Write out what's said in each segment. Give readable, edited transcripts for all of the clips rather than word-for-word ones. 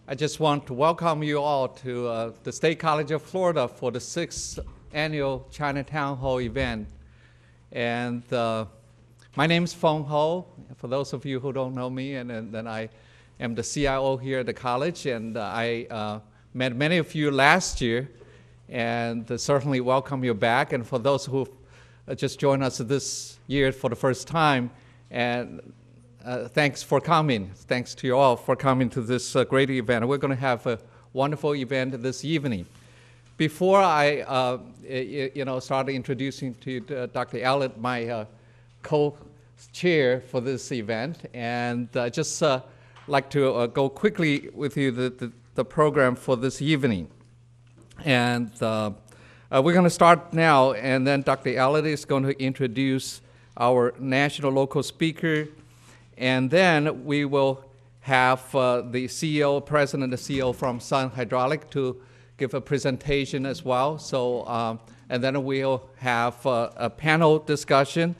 I just want to welcome you all to the State College of Florida for the 6th annual Chinatown Hall event. And my name is Feng Ho, for those of you who don't know me, and then I am the CIO here at the college, and I met many of you last year, and certainly welcome you back. And for those who just joined us this year for the first time, and thanks for coming. Thanks to you all for coming to this great event. We're going to have a wonderful event this evening. Before I start introducing to you Dr. Elliott, my co-chair for this event, and just like to go quickly with you the program for this evening. And we're going to start now, and then Dr. Elliott is going to introduce our national local speaker. And then we will have the CEO, President and CEO from Sun Hydraulic to give a presentation as well. So, and then we'll have a panel discussion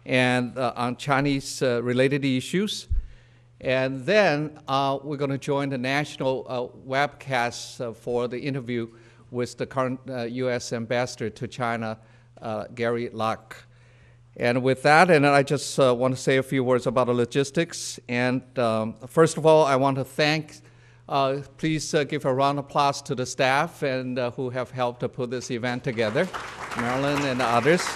and on Chinese related issues. And then we're going to join the national webcast for the interview with the current U.S. Ambassador to China, Gary Locke. And with that, and I just want to say a few words about the logistics. And first of all, I want to thank, please give a round of applause to the staff and who have helped to put this event together, Marilyn and others.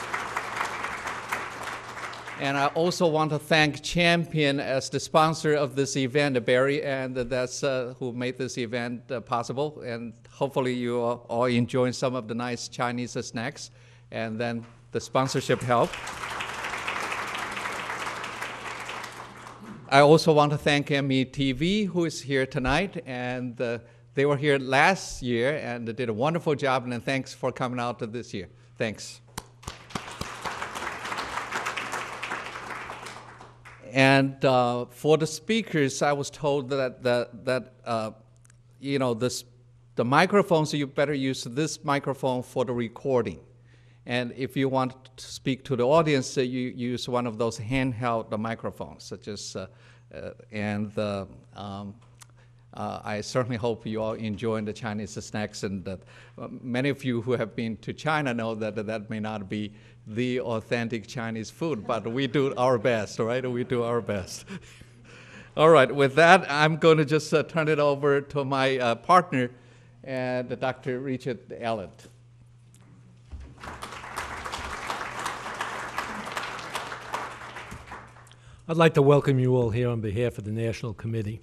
And I also want to thank Champion as the sponsor of this event, Barry, and that's who made this event possible. And hopefully you are all enjoying some of the nice Chinese snacks, and then the sponsorship help. I also want to thank METV, who is here tonight, and they were here last year and they did a wonderful job, and thanks for coming out this year. Thanks. And for the speakers, I was told that the microphones, you better use this microphone for the recording. And if you want to speak to the audience, you use one of those handheld microphones, such as, I certainly hope you all enjoying the Chinese snacks. And many of you who have been to China know that that may not be the authentic Chinese food, but we do our best, right? We do our best. All right, with that, I'm going to just turn it over to my partner, Dr. Richard Elliott. I'd like to welcome you all here on behalf of the National Committee.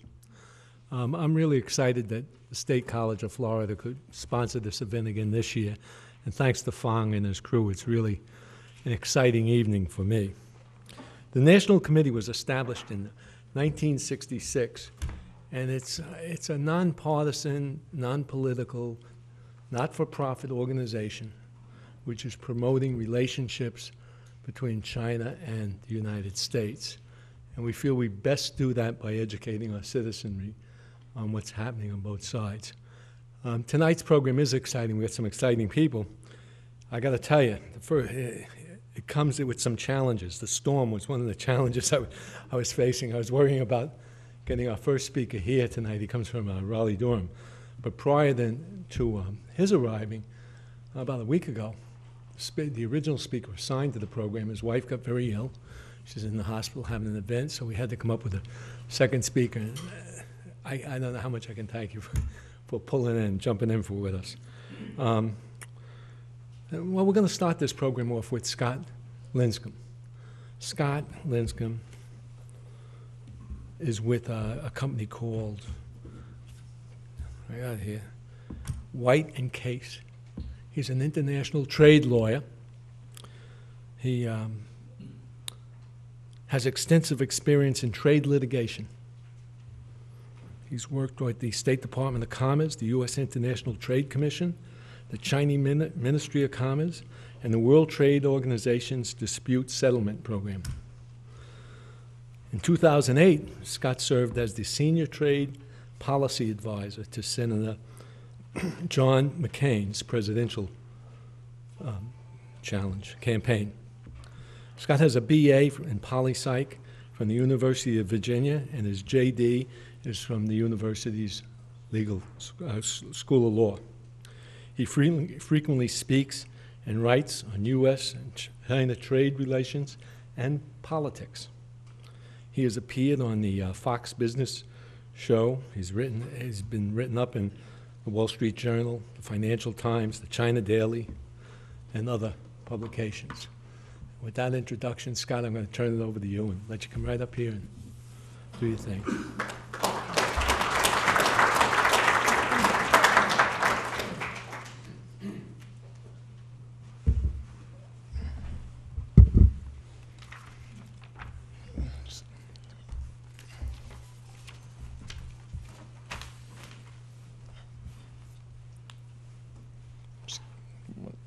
I'm really excited that the State College of Florida could sponsor this event again this year. And thanks to Fang and his crew, it's really an exciting evening for me. The National Committee was established in 1966, and it's a nonpartisan, non-political, not-for-profit organization which is promoting relationships between China and the United States. And we feel we best do that by educating our citizenry on what's happening on both sides. Tonight's program is exciting. We got some exciting people. I got to tell you, it comes with some challenges. The storm was one of the challenges I was facing. I was worrying about getting our first speaker here tonight. He comes from Raleigh-Durham. But prior to his arriving, about a week ago, the original speaker was assigned to the program. His wife got very ill. She's in the hospital having an event, so we had to come up with a second speaker. And I don't know how much I can thank you for pulling in, jumping in with us. Well, we're going to start this program off with Scott Linscomb. Scott Linscomb is with a company called, I got it here, White and Case. He's an international trade lawyer. He has extensive experience in trade litigation. He's worked with the State Department of Commerce, the U.S. International Trade Commission, the Chinese Ministry of Commerce, and the World Trade Organization's Dispute Settlement Program. In 2008, Scott served as the Senior Trade Policy Advisor to Senator John McCain's presidential campaign. Scott has a BA in Poli-Psych from the University of Virginia, and his JD is from the university's School of Law. He frequently speaks and writes on U.S. and China trade relations and politics. He has appeared on the Fox Business Show. He's been written up in the Wall Street Journal, the Financial Times, the China Daily, and other publications. With that introduction, Scott, I'm going to turn it over to you and let you come right up here and do your thing.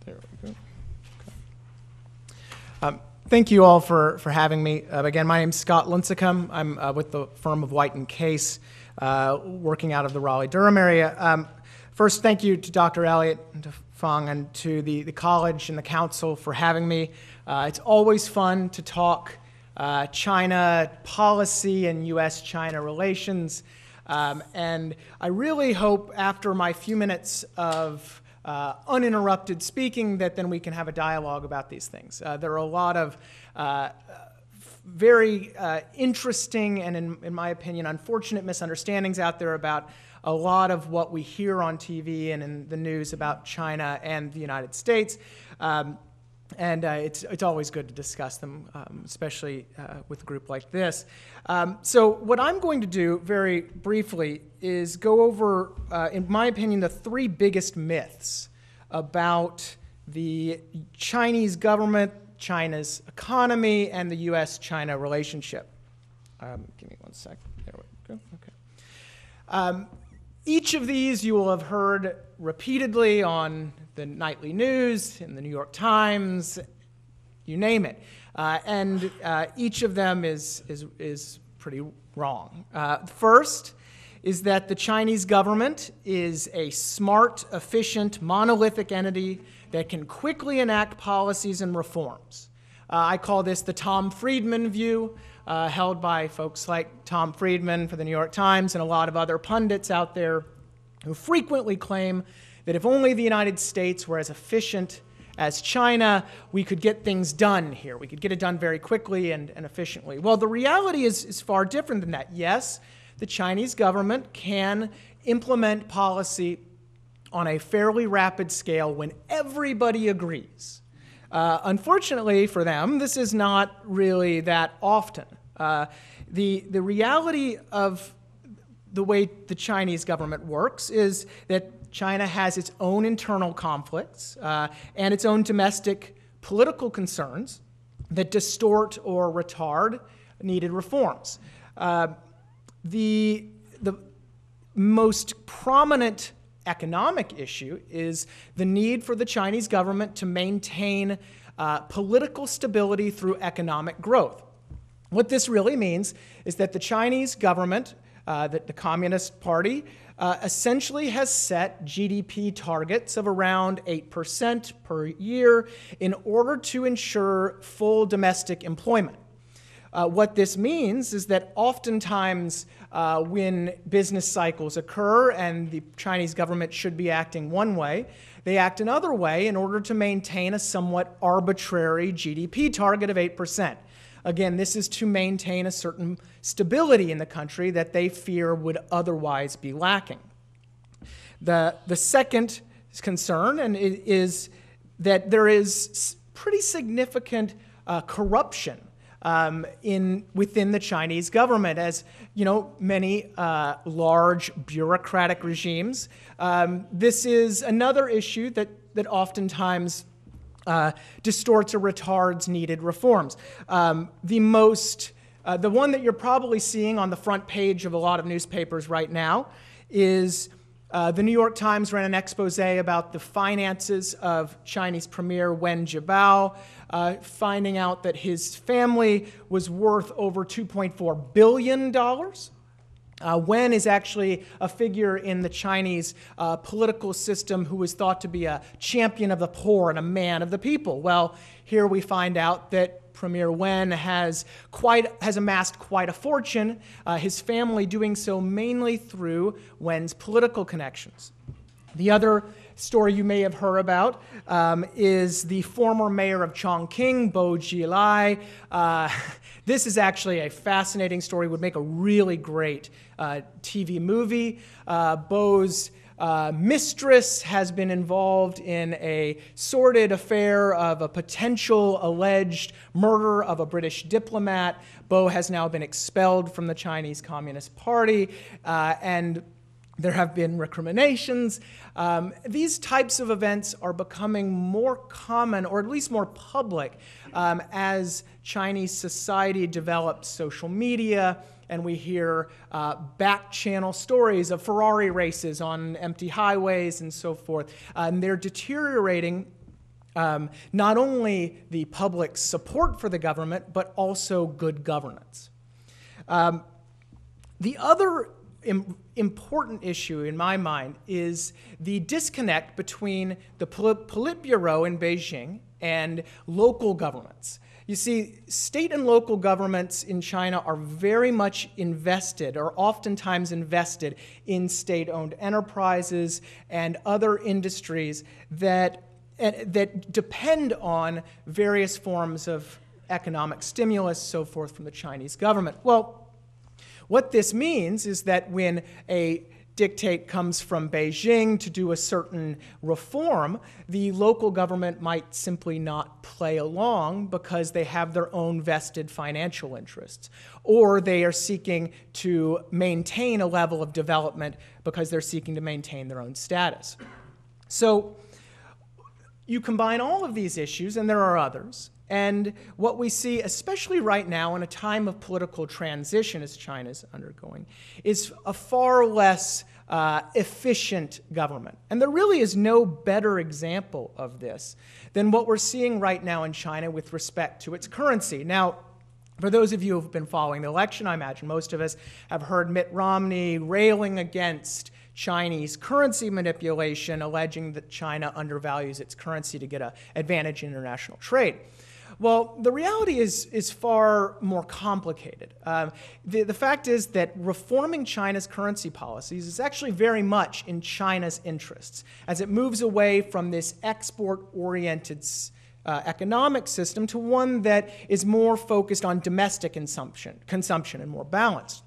There we go. Okay. Thank you all for having me. Again, my name's Scott Lincecum. I'm with the firm of White and Case, working out of the Raleigh-Durham area. First, thank you to Dr. Elliott and to Fong and to the college and the council for having me. It's always fun to talk China policy and U.S.-China relations. And I really hope after my few minutes of uninterrupted speaking that then we can have a dialogue about these things. There are a lot of very interesting and, in my opinion, unfortunate misunderstandings out there about a lot of what we hear on TV and in the news about China and the United States. And it's always good to discuss them, especially with a group like this. So what I'm going to do very briefly is go over, in my opinion, the three biggest myths about the Chinese government, China's economy, and the U.S.-China relationship. Give me one sec. There we go. Okay. Each of these you will have heard repeatedly on the nightly news, in the New York Times, you name it. And each of them is pretty wrong. First is that the Chinese government is a smart, efficient, monolithic entity that can quickly enact policies and reforms. I call this the Tom Friedman view, held by folks like Tom Friedman for the New York Times and a lot of other pundits out there who frequently claim that if only the United States were as efficient as China, we could get things done here. We could get it done very quickly and efficiently. Well, the reality is far different than that. Yes, the Chinese government can implement policy on a fairly rapid scale when everybody agrees. Unfortunately for them, this is not really that often. The reality of the way the Chinese government works is that China has its own internal conflicts and its own domestic political concerns that distort or retard needed reforms. The most prominent economic issue is the need for the Chinese government to maintain political stability through economic growth. What this really means is that the Chinese government, that the Communist Party, essentially has set GDP targets of around 8% per year in order to ensure full domestic employment. What this means is that oftentimes when business cycles occur and the Chinese government should be acting one way, they act another way in order to maintain a somewhat arbitrary GDP target of 8%. Again, this is to maintain a certain stability in the country that they fear would otherwise be lacking. The second concern is that there is pretty significant corruption within the Chinese government. As you know, many large bureaucratic regimes, this is another issue that oftentimes distorts or retards needed reforms. The one that you're probably seeing on the front page of a lot of newspapers right now is the New York Times ran an expose about the finances of Chinese Premier Wen Jiabao, finding out that his family was worth over $2.4 billion. Wen is actually a figure in the Chinese political system who is thought to be a champion of the poor and a man of the people. Well, here we find out that Premier Wen has amassed quite a fortune, his family doing so mainly through Wen's political connections. The other story you may have heard about is the former mayor of Chongqing, Bo Xilai. This is actually a fascinating story, would make a really great TV movie. Bo's mistress has been involved in a sordid affair of a potential alleged murder of a British diplomat. Bo has now been expelled from the Chinese Communist Party, and there have been recriminations. These types of events are becoming more common, or at least more public, as Chinese society develops social media, and we hear back-channel stories of Ferrari races on empty highways and so forth. And they're deteriorating not only the public's support for the government, but also good governance. The other important issue in my mind is the disconnect between the Politburo in Beijing and local governments. You see, state and local governments in China are very much invested, or oftentimes invested, in state-owned enterprises and other industries that depend on various forms of economic stimulus, so forth, from the Chinese government. Well, what this means is that when a dictate comes from Beijing to do a certain reform, the local government might simply not play along because they have their own vested financial interests, or they are seeking to maintain a level of development because they're seeking to maintain their own status. So you combine all of these issues, and there are others, and what we see, especially right now in a time of political transition as China's undergoing, is a far less efficient government. And there really is no better example of this than what we're seeing right now in China with respect to its currency. Now, for those of you who have been following the election, I imagine most of us have heard Mitt Romney railing against Chinese currency manipulation, alleging that China undervalues its currency to get an advantage in international trade. Well, the reality is far more complicated. The fact is that reforming China's currency policies is actually very much in China's interests as it moves away from this export-oriented economic system to one that is more focused on domestic consumption and more balanced.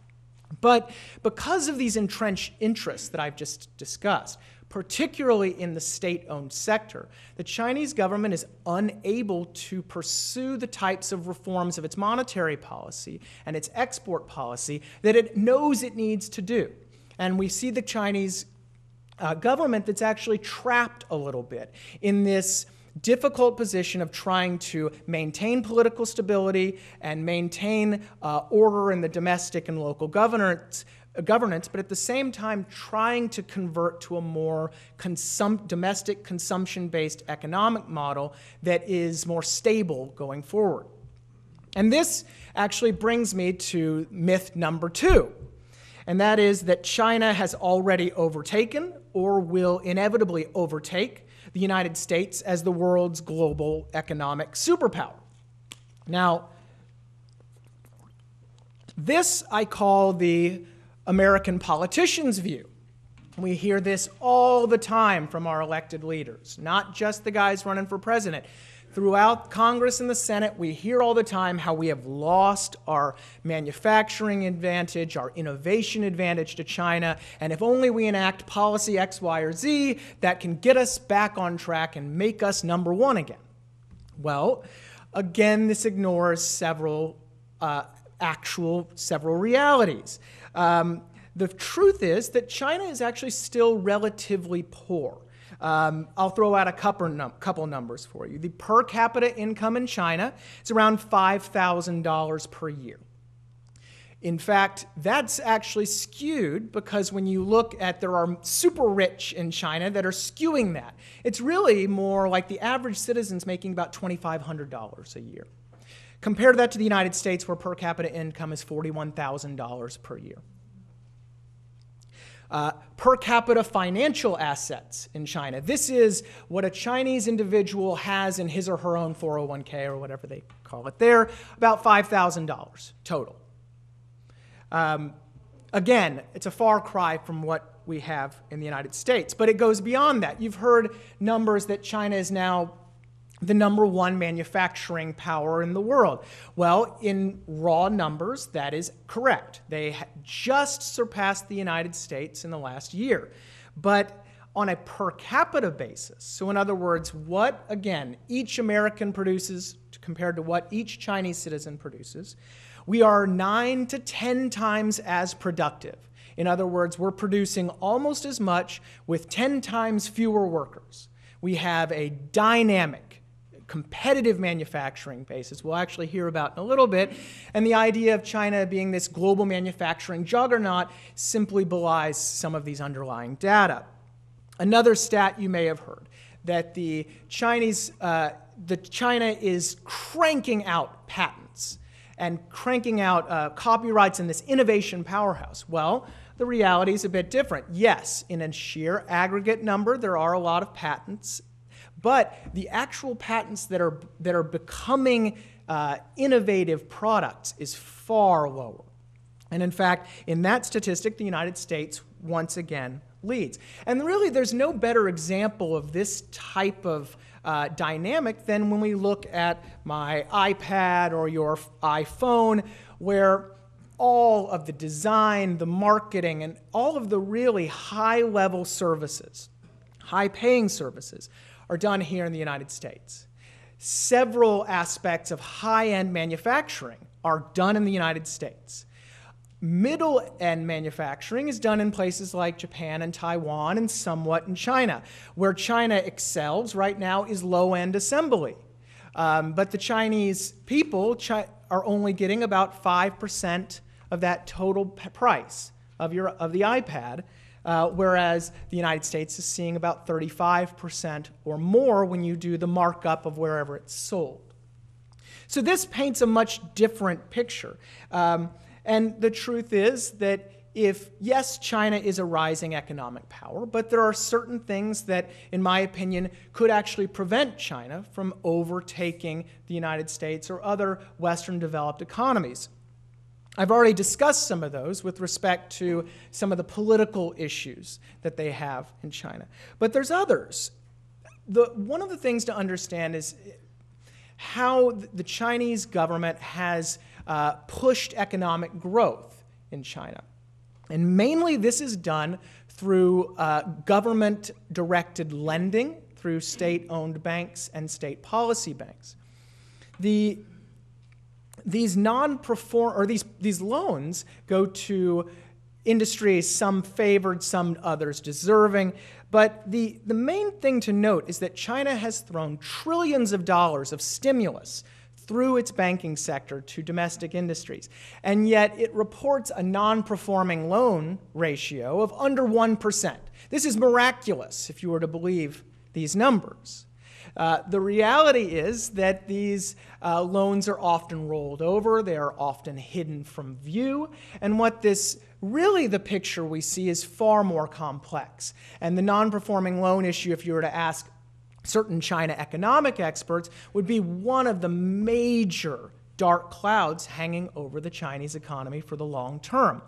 But because of these entrenched interests that I've just discussed, particularly in the state-owned sector, the Chinese government is unable to pursue the types of reforms of its monetary policy and its export policy that it knows it needs to do. And we see the Chinese government that's actually trapped a little bit in this difficult position of trying to maintain political stability and maintain order in the domestic and local governance, but at the same time trying to convert to a more domestic consumption-based economic model that is more stable going forward. And this actually brings me to myth number 2, and that is that China has already overtaken or will inevitably overtake the United States as the world's global economic superpower. Now, this I call the American politicians' view. We hear this all the time from our elected leaders, not just the guys running for president. Throughout Congress and the Senate, we hear all the time how we have lost our manufacturing advantage, our innovation advantage to China, and if only we enact policy X, Y, or Z, that can get us back on track and make us number one again. Well, Again, this ignores several realities. The truth is that China is actually still relatively poor. I'll throw out a couple numbers for you. The per capita income in China is around $5,000 per year. In fact, that's actually skewed because when you look at, there are super rich in China that are skewing that. It's really more like the average citizen's making about $2,500 a year. Compare that to the United States, where per capita income is $41,000 per year. Per capita financial assets in China. This is what a Chinese individual has in his or her own 401k or whatever they call it there, about $5,000 total. Again, it's a far cry from what we have in the United States, but it goes beyond that. You've heard numbers that China is now the #1 manufacturing power in the world. Well, in raw numbers, that is correct. They just surpassed the United States in the last year. But on a per capita basis, so in other words, what, again, each American produces compared to what each Chinese citizen produces, we are 9 to 10 times as productive. In other words, we're producing almost as much with 10 times fewer workers. We have a dynamic, competitive manufacturing basis we'll actually hear about in a little bit, and the idea of China being this global manufacturing juggernaut simply belies some of these underlying data. Another stat you may have heard, that China is cranking out patents and cranking out copyrights in this innovation powerhouse. Well, the reality is a bit different. Yes, in a sheer aggregate number, there are a lot of patents, but the actual patents that are becoming innovative products is far lower. And in fact, in that statistic, the United States once again leads. And really, there's no better example of this type of dynamic than when we look at my iPad or your iPhone, where all of the design, the marketing, and all of the really high-level services, high-paying services, are done here in the United States. Several aspects of high-end manufacturing are done in the United States. Middle-end manufacturing is done in places like Japan and Taiwan and somewhat in China. Where China excels right now is low-end assembly. But the Chinese people are only getting about 5% of that total price of the iPad, whereas the United States is seeing about 35% or more when you do the markup of wherever it's sold. So this paints a much different picture. And the truth is that yes, China is a rising economic power, but there are certain things that, in my opinion, could actually prevent China from overtaking the United States or other Western developed economies. I've already discussed some of those with respect to some of the political issues that they have in China. But there's others. One of the things to understand is how the Chinese government has pushed economic growth in China. And mainly this is done through government-directed lending through state-owned banks and state policy banks. These loans go to industries, some favored, some others deserving. But the main thing to note is that China has thrown trillions of dollars of stimulus through its banking sector to domestic industries. And yet it reports a non-performing loan ratio of under 1%. This is miraculous if you were to believe these numbers. The reality is that these loans are often rolled over, they are often hidden from view, and the picture we see is far more complex. And the non-performing loan issue, if you were to ask certain China economic experts, would be one of the major dark clouds hanging over the Chinese economy for the long term.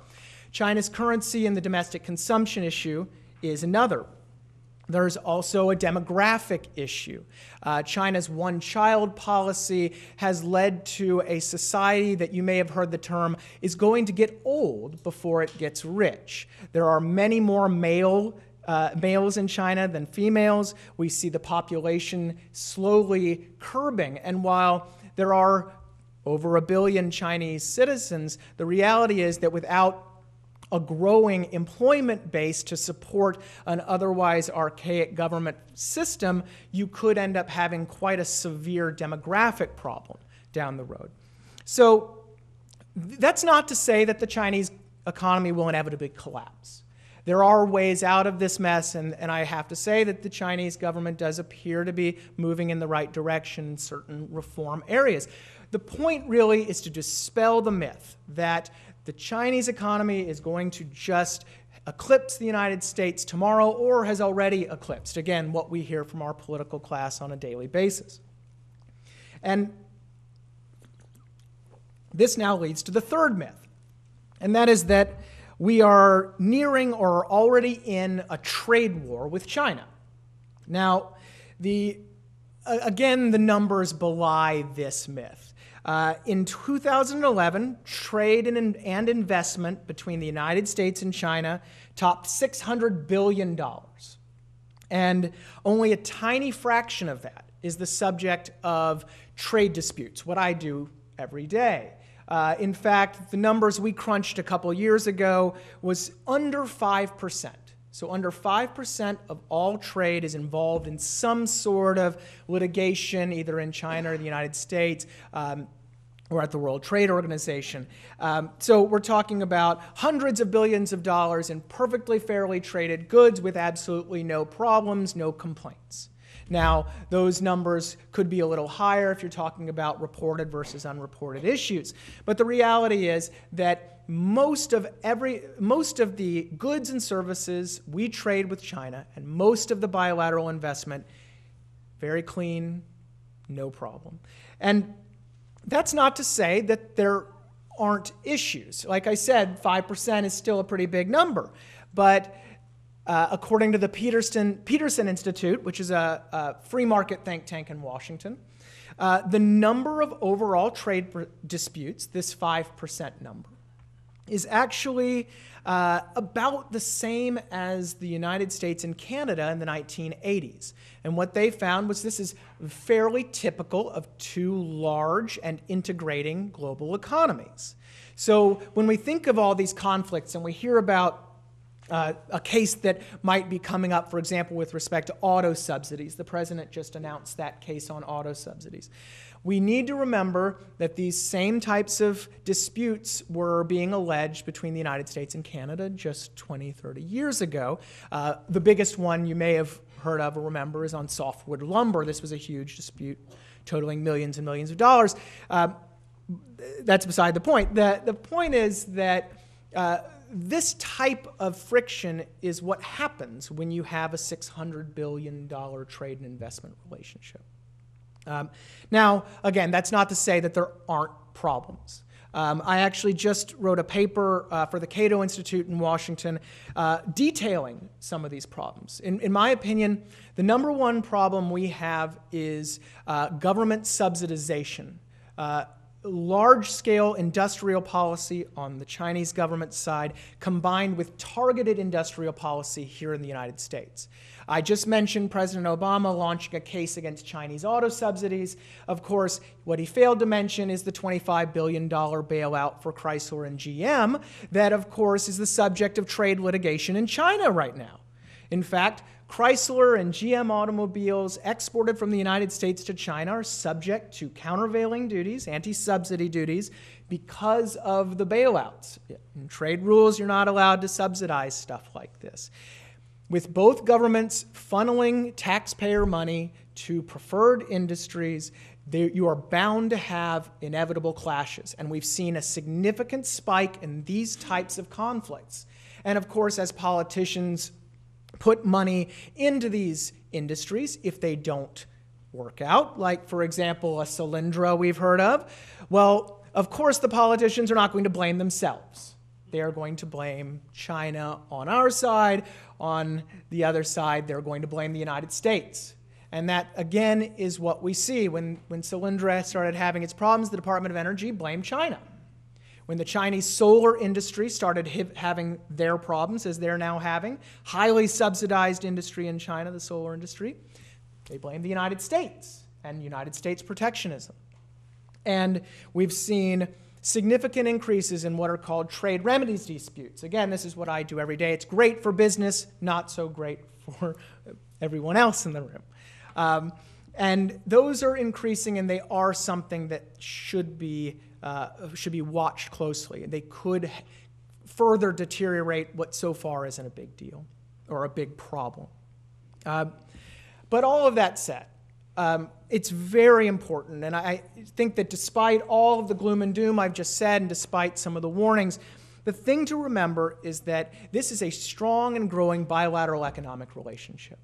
China's currency and the domestic consumption issue is another. There's also a demographic issue. China's one-child policy has led to a society that you may have heard the term is going to get old before it gets rich. There are many more males in China than females. We see the population slowly curbing. And while there are over 1 billion Chinese citizens, the reality is that without a growing employment base to support an otherwise archaic government system, you could end up having quite a severe demographic problem down the road. So that's not to say that the Chinese economy will inevitably collapse. There are ways out of this mess, and I have to say that the Chinese government does appear to be moving in the right direction in certain reform areas. The point really is to dispel the myth that the Chinese economy is going to just eclipse the United States tomorrow or has already eclipsed, again, what we hear from our political class on a daily basis. And this now leads to the third myth, and that is that we are nearing or are already in a trade war with China. Now, again, the numbers belie this myth. In 2011, trade and investment between the United States and China topped $600 billion. And only a tiny fraction of that is the subject of trade disputes, what I do every day. In fact, the numbers we crunched a couple years ago was under 5%. So under 5% of all trade is involved in some sort of litigation, either in China or the United States, or at the World Trade Organization. So we're talking about hundreds of billions of dollars in perfectly fairly traded goods with absolutely no problems, no complaints. Now, those numbers could be a little higher if you're talking about reported versus unreported issues. But the reality is that most of the goods and services we trade with China and most of the bilateral investment, very clean, no problem. And that's not to say that there aren't issues. Like I said, 5% is still a pretty big number. But according to the Peterson Institute, which is a free market think tank in Washington, the number of overall trade disputes, this 5% number, is actually about the same as the United States and Canada in the 1980s. And what they found was this is fairly typical of two large and integrating global economies. So when we think of all these conflicts and we hear about a case that might be coming up, for example, with respect to auto subsidies. The president just announced that case on auto subsidies. We need to remember that these same types of disputes were being alleged between the United States and Canada just 20, 30 years ago. The biggest one you may have heard of or remember is on softwood lumber. This was a huge dispute totaling millions and millions of dollars. That's beside the point. The point is that this type of friction is what happens when you have a $600 billion trade and investment relationship. Now, again, that's not to say that there aren't problems. I actually just wrote a paper for the Cato Institute in Washington detailing some of these problems. In my opinion, the number one problem we have is government subsidization. Large-scale industrial policy on the Chinese government side combined with targeted industrial policy here in the United States. I just mentioned President Obama launching a case against Chinese auto subsidies. Of course, what he failed to mention is the $25 billion bailout for Chrysler and GM that, of course, is the subject of trade litigation in China right now. In fact, Chrysler and GM automobiles exported from the United States to China are subject to countervailing duties, anti-subsidy duties, because of the bailouts. In trade rules, you're not allowed to subsidize stuff like this. With both governments funneling taxpayer money to preferred industries, you are bound to have inevitable clashes. And we've seen a significant spike in these types of conflicts. And of course, as politicians put money into these industries, if they don't work out, like, for example, a Solyndra we've heard of, well, of course, the politicians are not going to blame themselves. They are going to blame China on our side. On the other side, they're going to blame the United States. And that, again, is what we see. When Solyndra started having its problems, the Department of Energy blamed China. When the Chinese solar industry started having their problems, as they're now having, highly subsidized industry in China, the solar industry, they blamed the United States and United States protectionism. And we've seen significant increases in what are called trade remedies disputes. Again, this is what I do every day. It's great for business, not so great for everyone else in the room. And those are increasing, and they are something that should be watched closely. They could further deteriorate what so far isn't a big deal or a big problem. But all of that said, it's very important, and I think that despite all of the gloom and doom I've just said, and despite some of the warnings, the thing to remember is that this is a strong and growing bilateral economic relationship.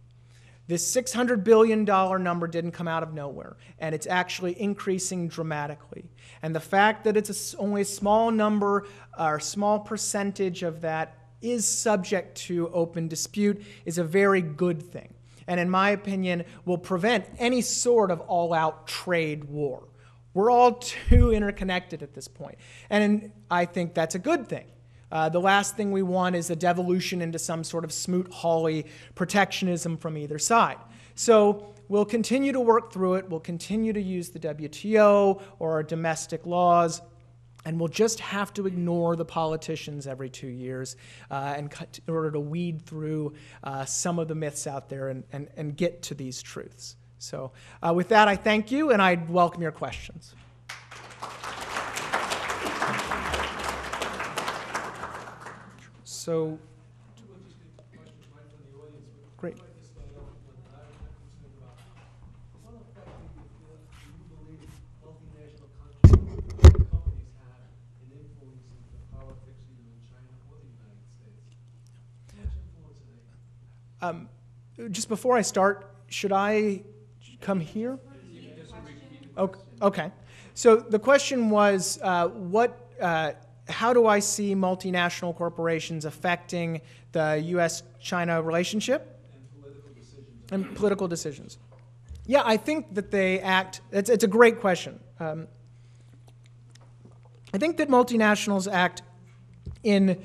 This $600 billion number didn't come out of nowhere, and it's actually increasing dramatically. And the fact that it's only a small number or small percentage of that is subject to open dispute is a very good thing. And in my opinion, will prevent any sort of all-out trade war. We're all too interconnected at this point. And I think that's a good thing. The last thing we want is a devolution into some sort of Smoot-Hawley protectionism from either side. So we'll continue to work through it. We'll continue to use the WTO or our domestic laws. And we'll just have to ignore the politicians every 2 years in order to weed through some of the myths out there and get to these truths. So with that, I thank you, and I'd welcome your questions. So, great. Just before I start, should I come here? Okay. So the question was, how do I see multinational corporations affecting the U.S.-China relationship? And political decisions. Yeah, I think that they act, it's a great question. I think that multinationals act in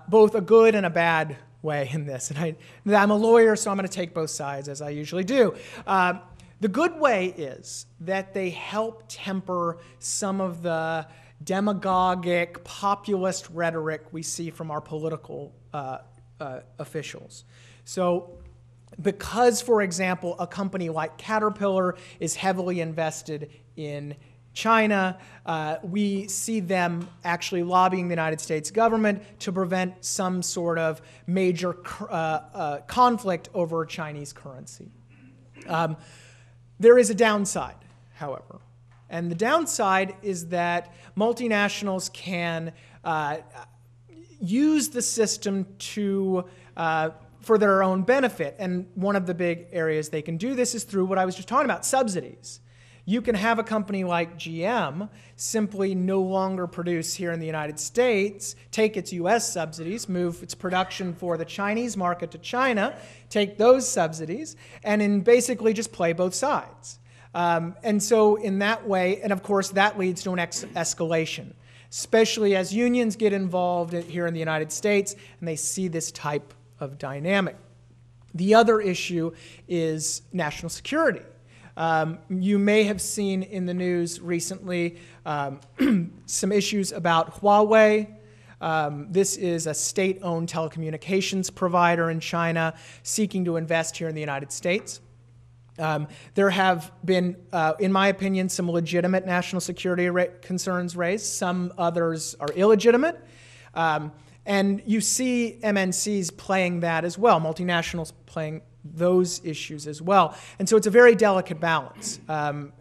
both a good and a bad way in this. And I'm a lawyer, so I'm going to take both sides, as I usually do. The good way is that they help temper some of the demagogic, populist rhetoric we see from our political officials. So because, for example, a company like Caterpillar is heavily invested in China, we see them actually lobbying the United States government to prevent some sort of major conflict over Chinese currency. There is a downside, however. And the downside is that multinationals can use the system for their own benefit. And one of the big areas they can do this is through what I was just talking about, subsidies. You can have a company like GM simply no longer produce here in the United States, take its US subsidies, move its production for the Chinese market to China, take those subsidies, and basically just play both sides. And so in that way, and of course that leads to an escalation, especially as unions get involved here in the United States and they see this type of dynamic. The other issue is national security. You may have seen in the news recently some issues about Huawei. This is a state-owned telecommunications provider in China seeking to invest here in the United States. There have been, in my opinion, some legitimate national security concerns raised. Some others are illegitimate. And you see MNCs playing that as well, multinationals playing those issues as well. And so it's a very delicate balance. But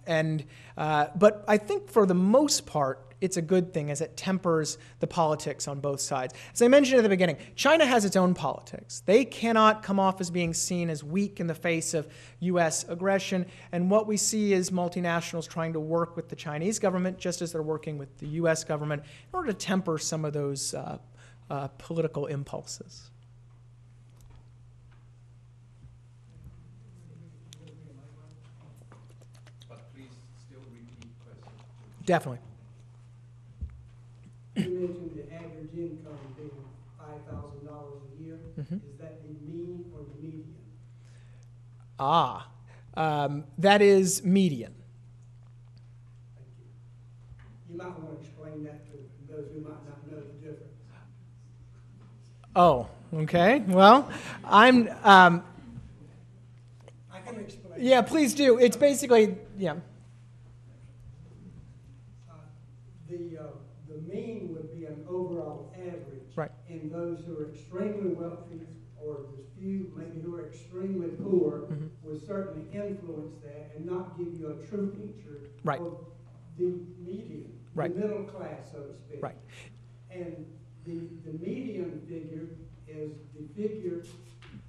I think for the most part, it's a good thing as it tempers the politics on both sides. As I mentioned at the beginning, China has its own politics. They cannot come off as being seen as weak in the face of U.S. aggression. And what we see is multinationals trying to work with the Chinese government, just as they're working with the U.S. government, in order to temper some of those political impulses. Definitely. You mentioned the average income being $5,000 a year. Mm-hmm. Is that the mean or the median? That is median. Thank you. you might want to explain that to those who might not know the difference. Oh, okay. Well, I'm. I can explain. Yeah, please do. It's basically, yeah. The mean would be an overall average. Right. And those who are extremely wealthy or the few maybe who are extremely poor would certainly influence that and not give you a true picture Right. of the median, Right. the middle class, so to speak. Right. And the median figure is the figure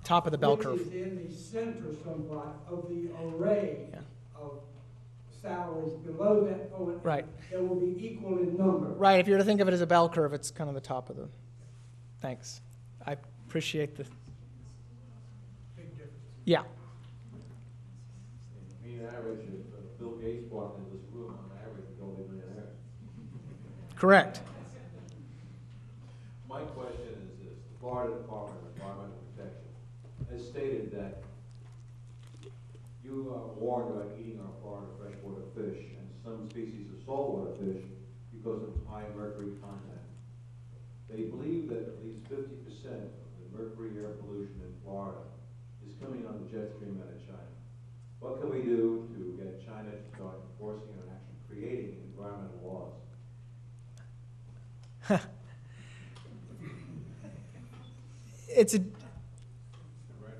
Top of the bell which curve. is in the center somewhat of the array Yeah. of salaries below that point. Right. That will be equal in number. Right. If you're to think of it as a bell curve, it's kind of the top of the. Thanks. I appreciate the. Big difference. Yeah. Mean average, if Bill Gates walked into this room, on average, would go to millionaires. Correct. My question is this: the Florida Department of Environmental Protection has stated that you are warned about eating our Florida freshwater fish and some species of saltwater fish because of high mercury content. They believe that at least 50% of the mercury air pollution in Florida is coming on the jet stream out of China. What can we do to get China to start enforcing and actually creating environmental laws? It's a.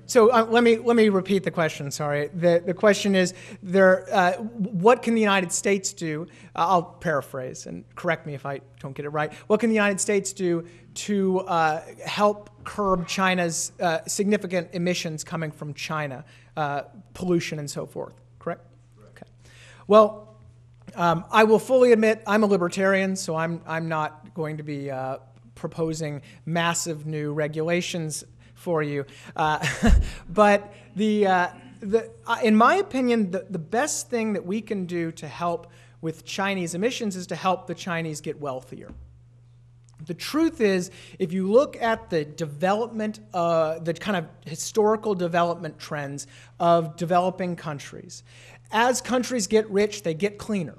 So let me repeat the question. Sorry. The question is what can the United States do? I'll paraphrase and correct me if I don't get it right. What can the United States do to help curb China's significant emissions coming from China, pollution and so forth? Correct. Okay. Well, I will fully admit I'm a libertarian, so I'm not going to be proposing massive new regulations for you. But in my opinion, the best thing that we can do to help with Chinese emissions is to help the Chinese get wealthier. The truth is, if you look at the development, the kind of historical development trends of developing countries, as countries get rich, they get cleaner.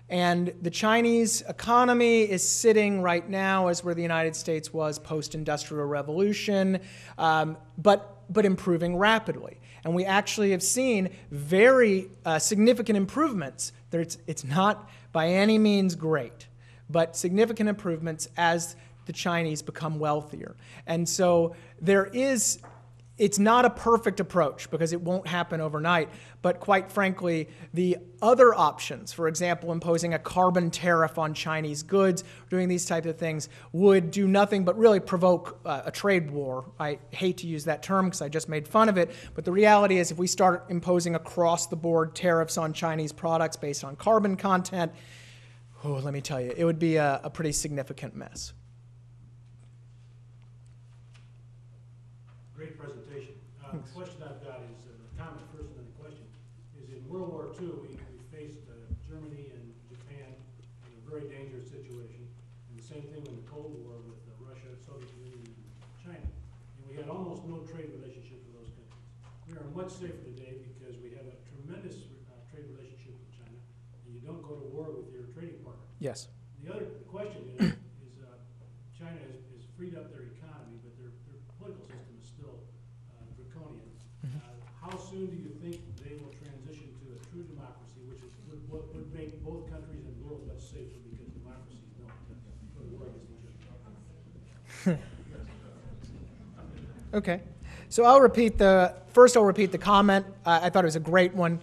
And the Chinese economy is sitting right now as where the United States was post-industrial revolution, but improving rapidly. And we actually have seen very significant improvements. It's not by any means great, but significant improvements as the Chinese become wealthier. And so it's not a perfect approach because it won't happen overnight, but quite frankly, the other options, for example, imposing a carbon tariff on Chinese goods, doing these types of things, would do nothing but really provoke a trade war. I hate to use that term because I just made fun of it, but the reality is if we start imposing across-the-board tariffs on Chinese products based on carbon content, let me tell you, it would be a pretty significant mess. Great presentation. The question I've got is, the comment first and then the question, is in World War II, we faced Germany and Japan in a very dangerous situation, and the same thing in the Cold War with Russia, Soviet Union, and China. And we had almost no trade relationship with those countries. We are much safer today because we have a tremendous trade relationship with China, and you don't go to war with your trading partner. Yes. The question is China has freed up their economy, but their political system is still draconian. How soon do you think they will transition to a true democracy, which is what would make both countries and the world much safer because democracies don't go to war against each other? Okay. So I'll repeat the comment. I thought it was a great one.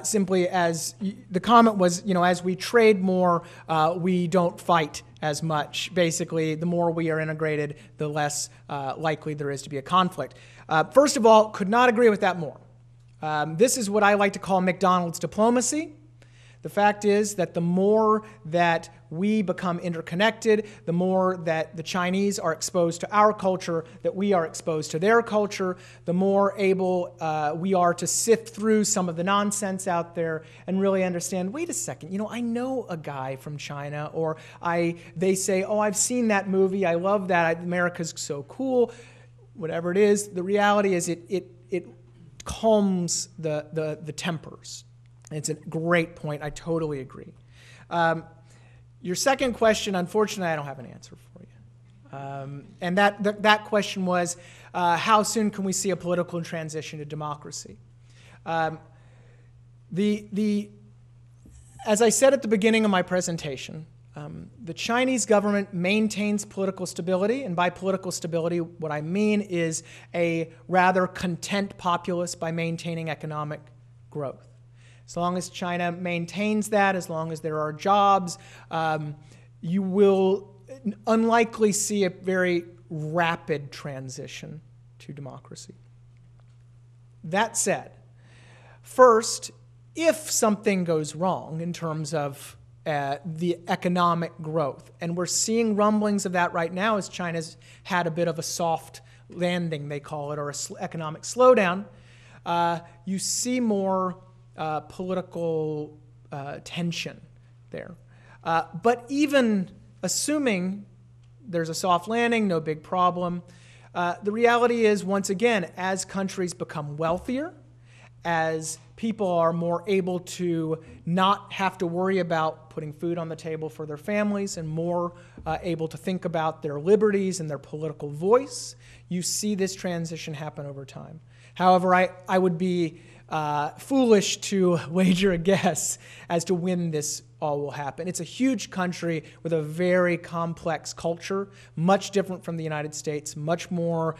Simply as the comment was, as we trade more, we don't fight as much. Basically, the more we are integrated, the less likely there is to be a conflict. First of all, could not agree with that more. This is what I like to call McDonald's diplomacy. The fact is that the more that we become interconnected, the more that the Chinese are exposed to our culture, that we are exposed to their culture, the more able we are to sift through some of the nonsense out there and really understand, wait a second, I know a guy from China, or they say, oh, I've seen that movie, I love that, America's so cool, whatever it is. The reality is it calms the tempers. It's a great point. I totally agree. Your second question, unfortunately, I don't have an answer for you. And that question was, how soon can we see a political transition to democracy? As I said at the beginning of my presentation, the Chinese government maintains political stability, and by political stability, what I mean is a rather content populace by maintaining economic growth. As long as China maintains that, as long as there are jobs, you will unlikely see a very rapid transition to democracy. That said, first, if something goes wrong in terms of the economic growth, and we're seeing rumblings of that right now as China's had a bit of a soft landing, they call it, or an economic slowdown, you see more political tension there. But even assuming there's a soft landing, no big problem, the reality is, once again, as countries become wealthier, as people are more able to not have to worry about putting food on the table for their families and more able to think about their liberties and their political voice, you see this transition happen over time. However, I would be foolish to wager a guess as to when this all will happen. It's a huge country with a very complex culture, much different from the United States, much more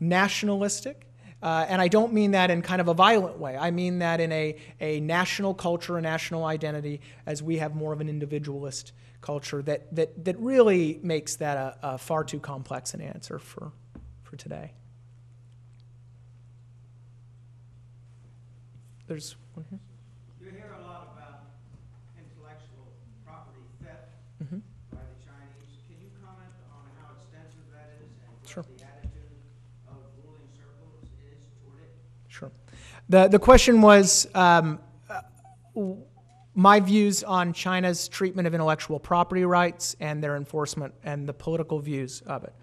nationalistic. And I don't mean that in kind of a violent way. I mean that in a national culture, a national identity, as we have more of an individualist culture that really makes that a far too complex an answer for today. There's one here. You hear a lot about intellectual property theft by the Chinese. Can you comment on how extensive that is and what Sure. the attitude of ruling circles is toward it? Sure. The question was my views on China's treatment of intellectual property rights and their enforcement and the political views of it.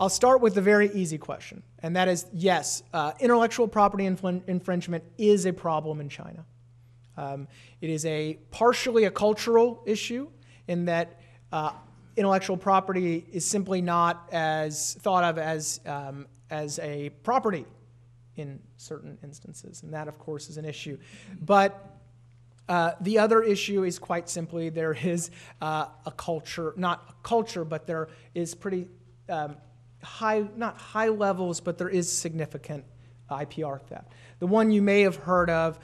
I'll start with the very easy question, and that is, yes, intellectual property infringement is a problem in China. It is partially a cultural issue in that intellectual property is simply not as thought of as a property in certain instances, and that, of course, is an issue. But the other issue is quite simply there is a culture, not a culture, but there is pretty not high levels, but there is significant IPR theft. The one you may have heard of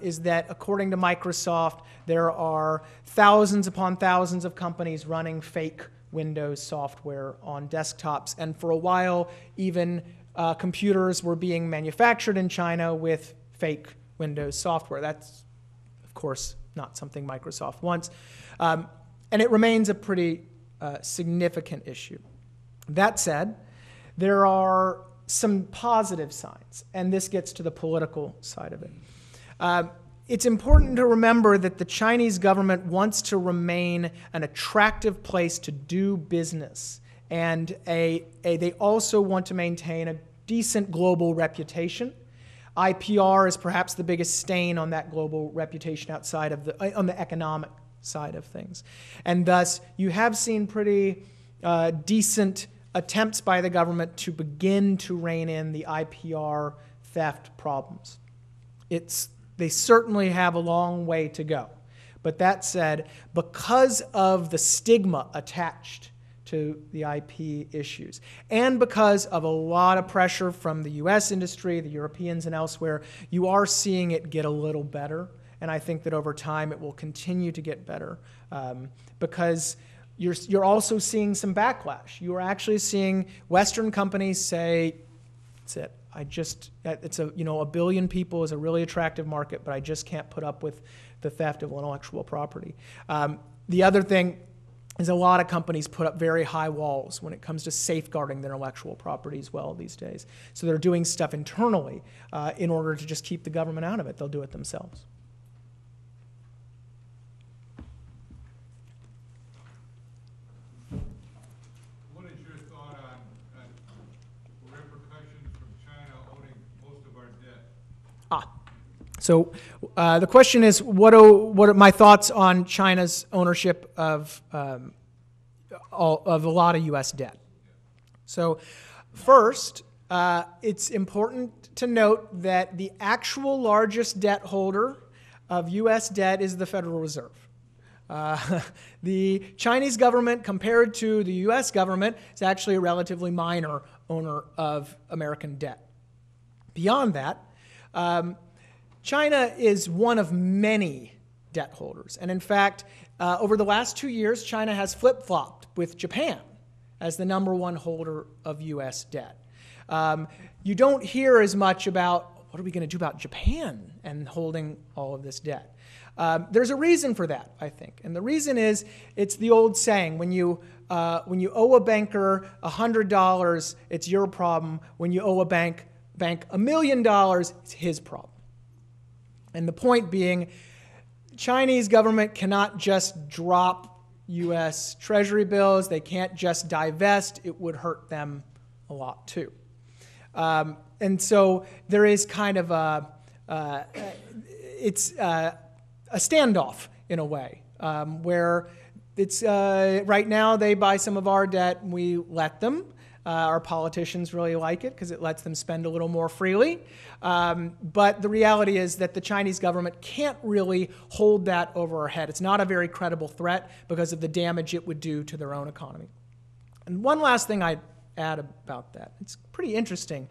is that, according to Microsoft, there are thousands upon thousands of companies running fake Windows software on desktops, and for a while, even computers were being manufactured in China with fake Windows software. That's, of course, not something Microsoft wants, and it remains a pretty significant issue. That said, there are some positive signs, and this gets to the political side of it. It's important to remember that the Chinese government wants to remain an attractive place to do business, and they also want to maintain a decent global reputation. IPR is perhaps the biggest stain on that global reputation outside of on the economic side of things. And thus, you have seen pretty decent attempts by the government to begin to rein in the IPR theft problems. They certainly have a long way to go. But that said, because of the stigma attached to the IP issues, and because of a lot of pressure from the US industry, the Europeans, and elsewhere, you are seeing it get a little better. And I think that over time it will continue to get better because you're also seeing some backlash. You are actually seeing Western companies say, "That's it. It's a billion people is a really attractive market, but I just can't put up with the theft of intellectual property." The other thing is a lot of companies put up very high walls when it comes to safeguarding their intellectual property as well these days. So they're doing stuff internally in order to just keep the government out of it. They'll do it themselves. Repercussions from China owning most of our debt? So The question is, what are my thoughts on China's ownership of a lot of U.S. debt? So first, it's important to note that the actual largest debt holder of U.S. debt is the Federal Reserve. The Chinese government, compared to the U.S. government, is actually a relatively minor owner of American debt. Beyond that, China is one of many debt holders. And in fact, over the last 2 years, China has flip-flopped with Japan as the #1 holder of U.S. debt. You don't hear as much about what are we going to do about Japan and holding all of this debt. There's a reason for that, I think. And the reason is, it's the old saying, when you owe a banker $100, it's your problem. When you owe a bank $1 million, it's his problem. And the point being, Chinese government cannot just drop U.S. Treasury bills. They can't just divest. It would hurt them a lot too. And so there is kind of a standoff in a way, where it's right now they buy some of our debt and we let them. Our politicians really like it because it lets them spend a little more freely. But the reality is that the Chinese government can't really hold that over our head. It's not a very credible threat because of the damage it would do to their own economy. And one last thing I'd add about that. It's pretty interesting.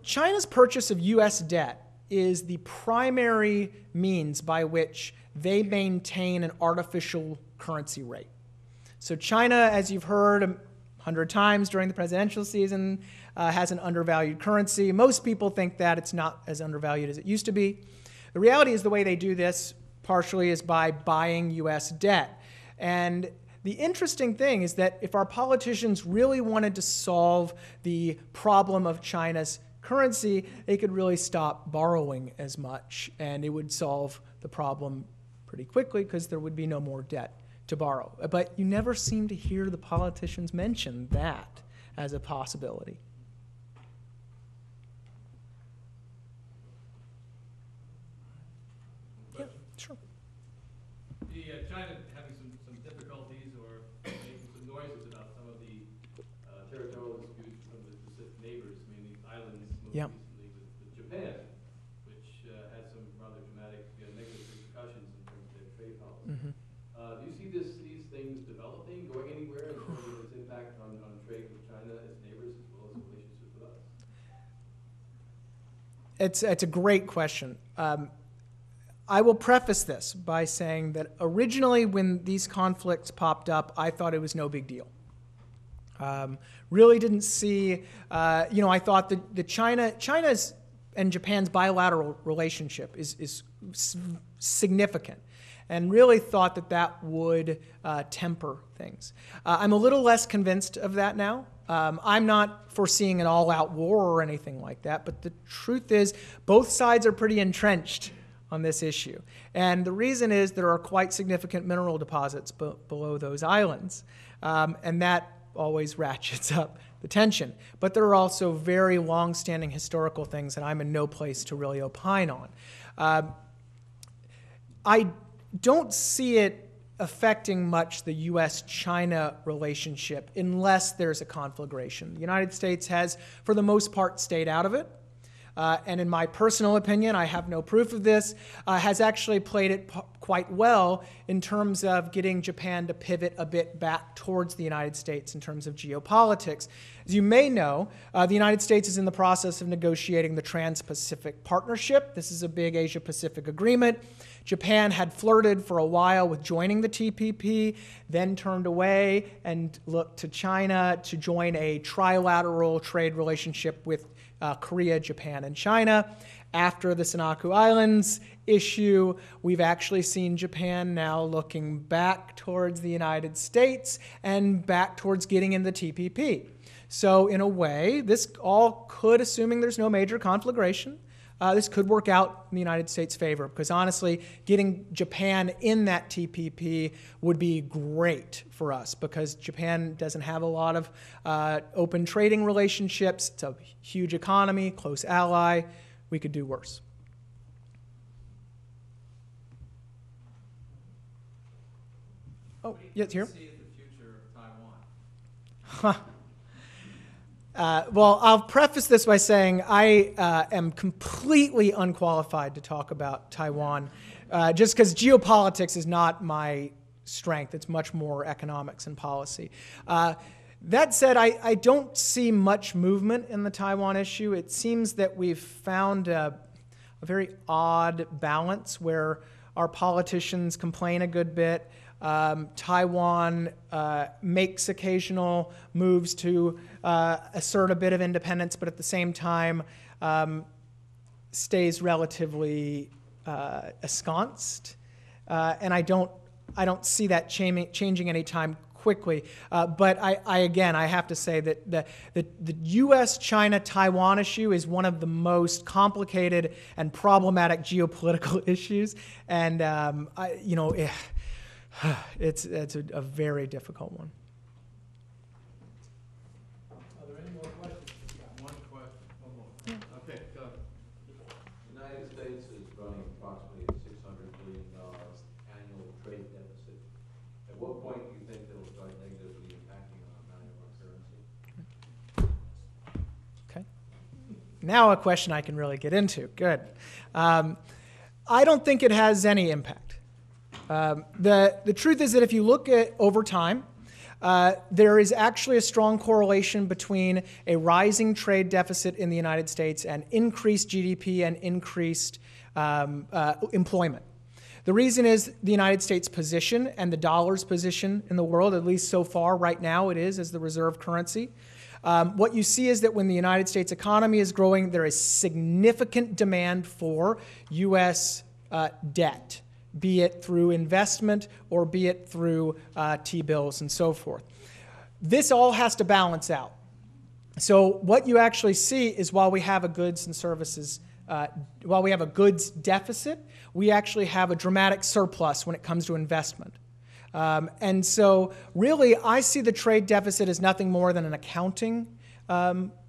China's purchase of U.S. debt is the primary means by which they maintain an artificial currency rate. So China, as you've heard 100 times during the presidential season, has an undervalued currency. Most people think that it's not as undervalued as it used to be. The reality is the way they do this partially is by buying U.S. debt. And the interesting thing is that if our politicians really wanted to solve the problem of China's currency, they could really stop borrowing as much, and it would solve the problem pretty quickly because there would be no more debt to borrow. But you never seem to hear the politicians mention that as a possibility. Yeah, sure. China having some difficulties or making some noises about some of the territorial disputes from the Pacific neighbors, mainly islands, most Yeah. recently with Japan, which had some rather dramatic negative repercussions in terms of their trade policy. Mm-hmm. Do you see these things developing, going anywhere in terms of its impact on trade with China as neighbors as well as relationships with us? It's a great question. I will preface this by saying that originally when these conflicts popped up, I thought it was no big deal. Really didn't see, I thought that China's and Japan's bilateral relationship is significant, and really thought that would temper things. I'm a little less convinced of that now. I'm not foreseeing an all-out war or anything like that, but the truth is both sides are pretty entrenched on this issue. And the reason is there are quite significant mineral deposits below those islands, and that always ratchets up the tension. But there are also very long-standing historical things that I'm in no place to really opine on. I don't see it affecting much the U.S.-China relationship unless there's a conflagration. The United States has, for the most part, stayed out of it. And in my personal opinion, I have no proof of this, has actually played it quite well in terms of getting Japan to pivot a bit back towards the United States in terms of geopolitics. As you may know, the United States is in the process of negotiating the Trans-Pacific Partnership. This is a big Asia-Pacific agreement. Japan had flirted for a while with joining the TPP, then turned away and looked to China to join a trilateral trade relationship with Korea, Japan, and China. After the Senkaku Islands issue, we've actually seen Japan now looking back towards the United States and back towards getting in the TPP. So in a way, this all could, assuming there's no major conflagration, this could work out in the United States' favor, because honestly, getting Japan in that TPP would be great for us, because Japan doesn't have a lot of open trading relationships. It's a huge economy, close ally. We could do worse. Oh, What do you yes, here. see as the future of Taiwan? Well, I'll preface this by saying I am completely unqualified to talk about Taiwan, just because geopolitics is not my strength. It's much more economics and policy. That said, I don't see much movement in the Taiwan issue. It seems that we've found a very odd balance where our politicians complain a good bit. Taiwan makes occasional moves to assert a bit of independence, but at the same time stays relatively ensconced. And I don't see that changing anytime quickly. But I have to say that the U.S.-China-Taiwan issue is one of the most complicated and problematic geopolitical issues, and it's a very difficult one. Are there any more questions? One question, one more. Okay, go ahead. The United States is running approximately $600 billion annual trade deficit. At what point do you think it'll start negatively impacting on the value of our currency? Okay. Now a question I can really get into. Good. I don't think it has any impact. The truth is that if you look at over time, there is actually a strong correlation between a rising trade deficit in the United States and increased GDP and increased employment. The reason is the United States' position and the dollar's position in the world, at least so far right now it is as the reserve currency. What you see is that when the United States economy is growing, there is significant demand for U.S. Debt, be it through investment or be it through T-bills and so forth. This all has to balance out. So what you actually see is while we have a goods and services, while we have a goods deficit, we actually have a dramatic surplus when it comes to investment. And so really I see the trade deficit as nothing more than an accounting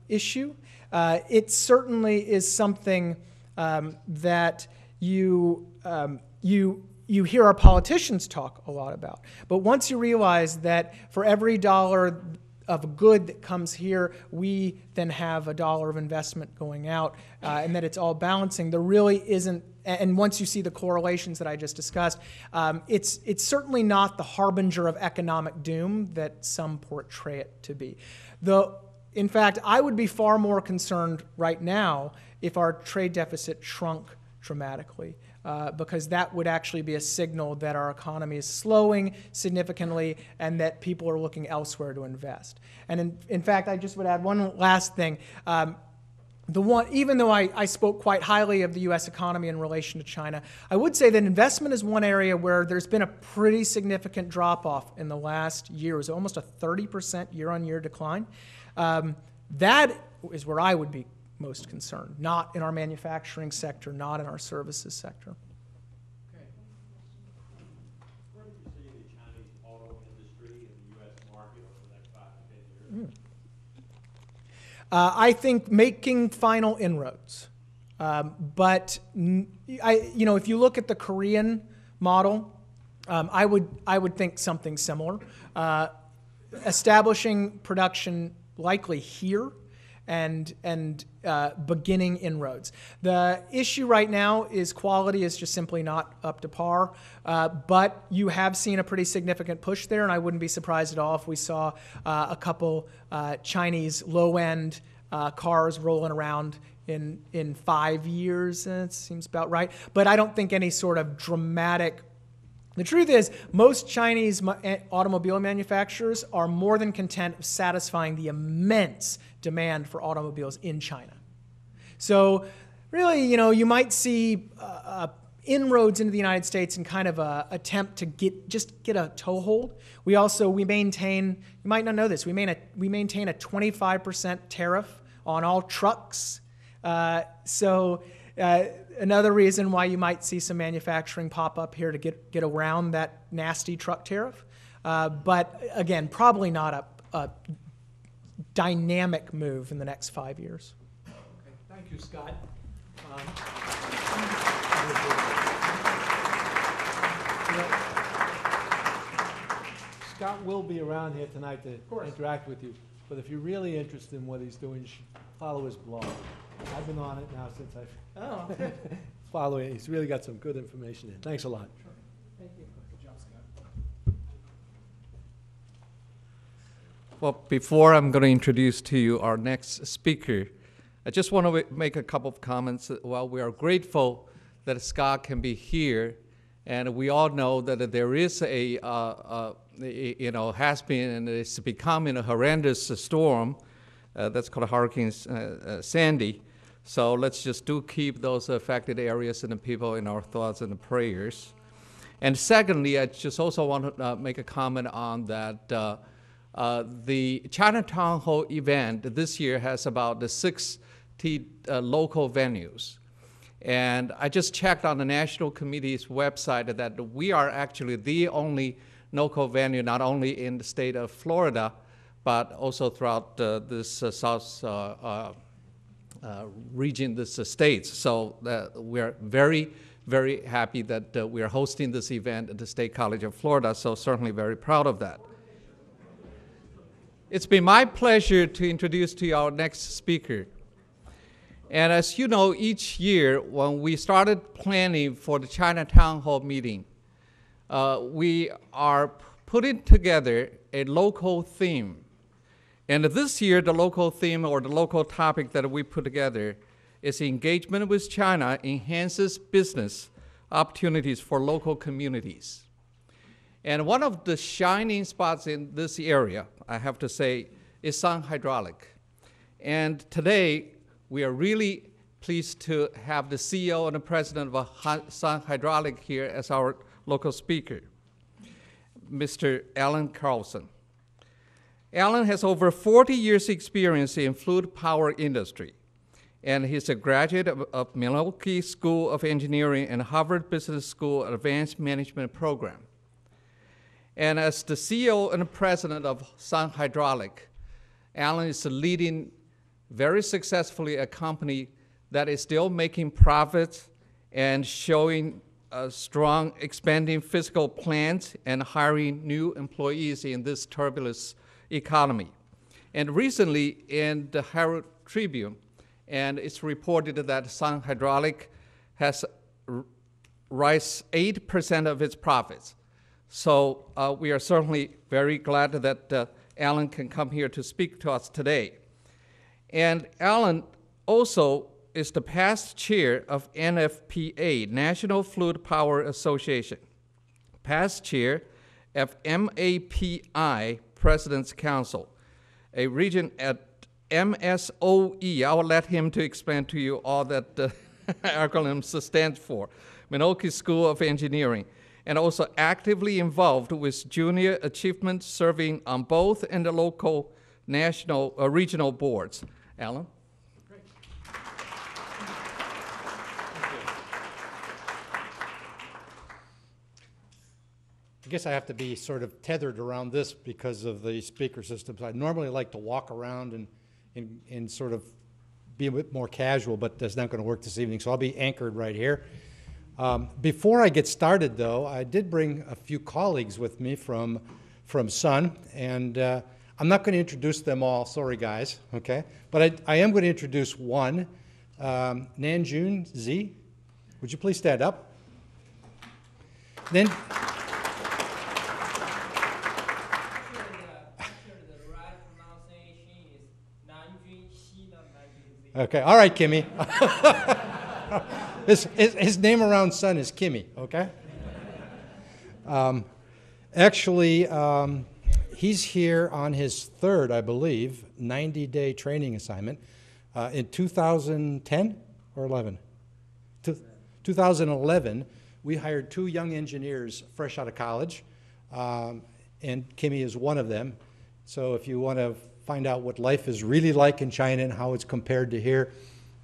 issue. It certainly is something that you hear our politicians talk a lot about. But once you realize that for every dollar of a good that comes here, we then have a dollar of investment going out, and that it's all balancing, there really isn't, and once you see the correlations that I just discussed, it's certainly not the harbinger of economic doom that some portray it to be. In fact, I would be far more concerned right now if our trade deficit shrunk dramatically. Because that would actually be a signal that our economy is slowing significantly and that people are looking elsewhere to invest. And in fact, I just would add one last thing. Even though I spoke quite highly of the U.S. economy in relation to China, I would say that investment is one area where there's been a pretty significant drop-off in the last year. It was almost a 30% year-on-year decline. That is where I would be most concerned, not in our manufacturing sector, not in our services sector. Okay. Where do you see the Chinese auto industry in the U.S. market over the next 5 to 10 years? I think making final inroads. But if you look at the Korean model, I would think something similar. Establishing production likely here and beginning inroads. The issue right now is quality is just simply not up to par, but you have seen a pretty significant push there, and I wouldn't be surprised at all if we saw a couple Chinese low-end cars rolling around in 5 years. It seems about right, but I don't think any sort of dramatic. The truth is, most Chinese automobile manufacturers are more than content satisfying the immense demand for automobiles in China. So really, you might see inroads into the United States in kind of an attempt to get a toehold. We maintain, you might not know this, we maintain a 25% tariff on all trucks. Another reason why you might see some manufacturing pop up here to get around that nasty truck tariff. But again, probably not a dynamic move in the next 5 years. Okay, thank you, Scott. Scott will be around here tonight to interact with you. But if you're really interested in what he's doing, you should follow his blog. I've been on it now since I've follow it. He's really got some good information in. Thanks a lot. Thank you. Good job, Scott. Well, before I'm going to introduce to you our next speaker, I just want to make a couple of comments. Well, we are grateful that Scott can be here, and we all know that there is has been and it's becoming a horrendous storm that's called Hurricane Sandy. So let's just keep those affected areas and the people in our thoughts and prayers. And secondly, I just also want to make a comment on that the Chinatown Hall event this year has about 60 local venues. And I just checked on the National Committee's website that we are actually the only local venue, not only in the state of Florida, but also throughout this south region, this states. So we're very, very happy that we are hosting this event at the State College of Florida, so certainly very proud of that. It's been my pleasure to introduce to you our next speaker. And as you know, each year when we started planning for the Chinatown Hall meeting, we are putting together a local theme. And this year, the local theme or the local topic that we put together is engagement with China enhances business opportunities for local communities. And one of the shining spots in this area, I have to say, is Sun Hydraulic. And today, we are really pleased to have the CEO and the president of Sun Hydraulic here as our local speaker, Mr. Alan Carlson. Alan has over 40 years' experience in fluid power industry, and he's a graduate of Milwaukee School of Engineering and Harvard Business School Advanced Management Program. And as the CEO and president of Sun Hydraulic, Alan is leading very successfully a company that is still making profits and showing strong expanding fiscal plans and hiring new employees in this turbulent economy. And recently in the Herald Tribune, and it's reported that Sun Hydraulic has raised 8% of its profits. So we are certainly very glad that Alan can come here to speak to us today. And Alan also is the past chair of NFPA, National Fluid Power Association, past chair of MAPI, President's Council, a region at MSOE. I will let him to explain to you all that acronyms stand for, Milwaukee School of Engineering, and also actively involved with junior achievement, serving on both in the local, national, regional boards. Alan? Great. I guess I have to be sort of tethered around this because of the speaker systems. I normally like to walk around and sort of be a bit more casual, but that's not going to work this evening, so I'll be anchored right here. Before I get started, though, I did bring a few colleagues with me from Sun, and I'm not going to introduce them all, sorry guys, okay? But I am going to introduce one, Nanjun Z. Would you please stand up? Then. Okay, all right, Kimmy. His name around Sun is Kimmy, okay? Actually, he's here on his third, I believe, 90-day training assignment in 2010 or 11? 2011, we hired 2 young engineers fresh out of college, and Kimmy is one of them. So if you want to find out what life is really like in China and how it's compared to here,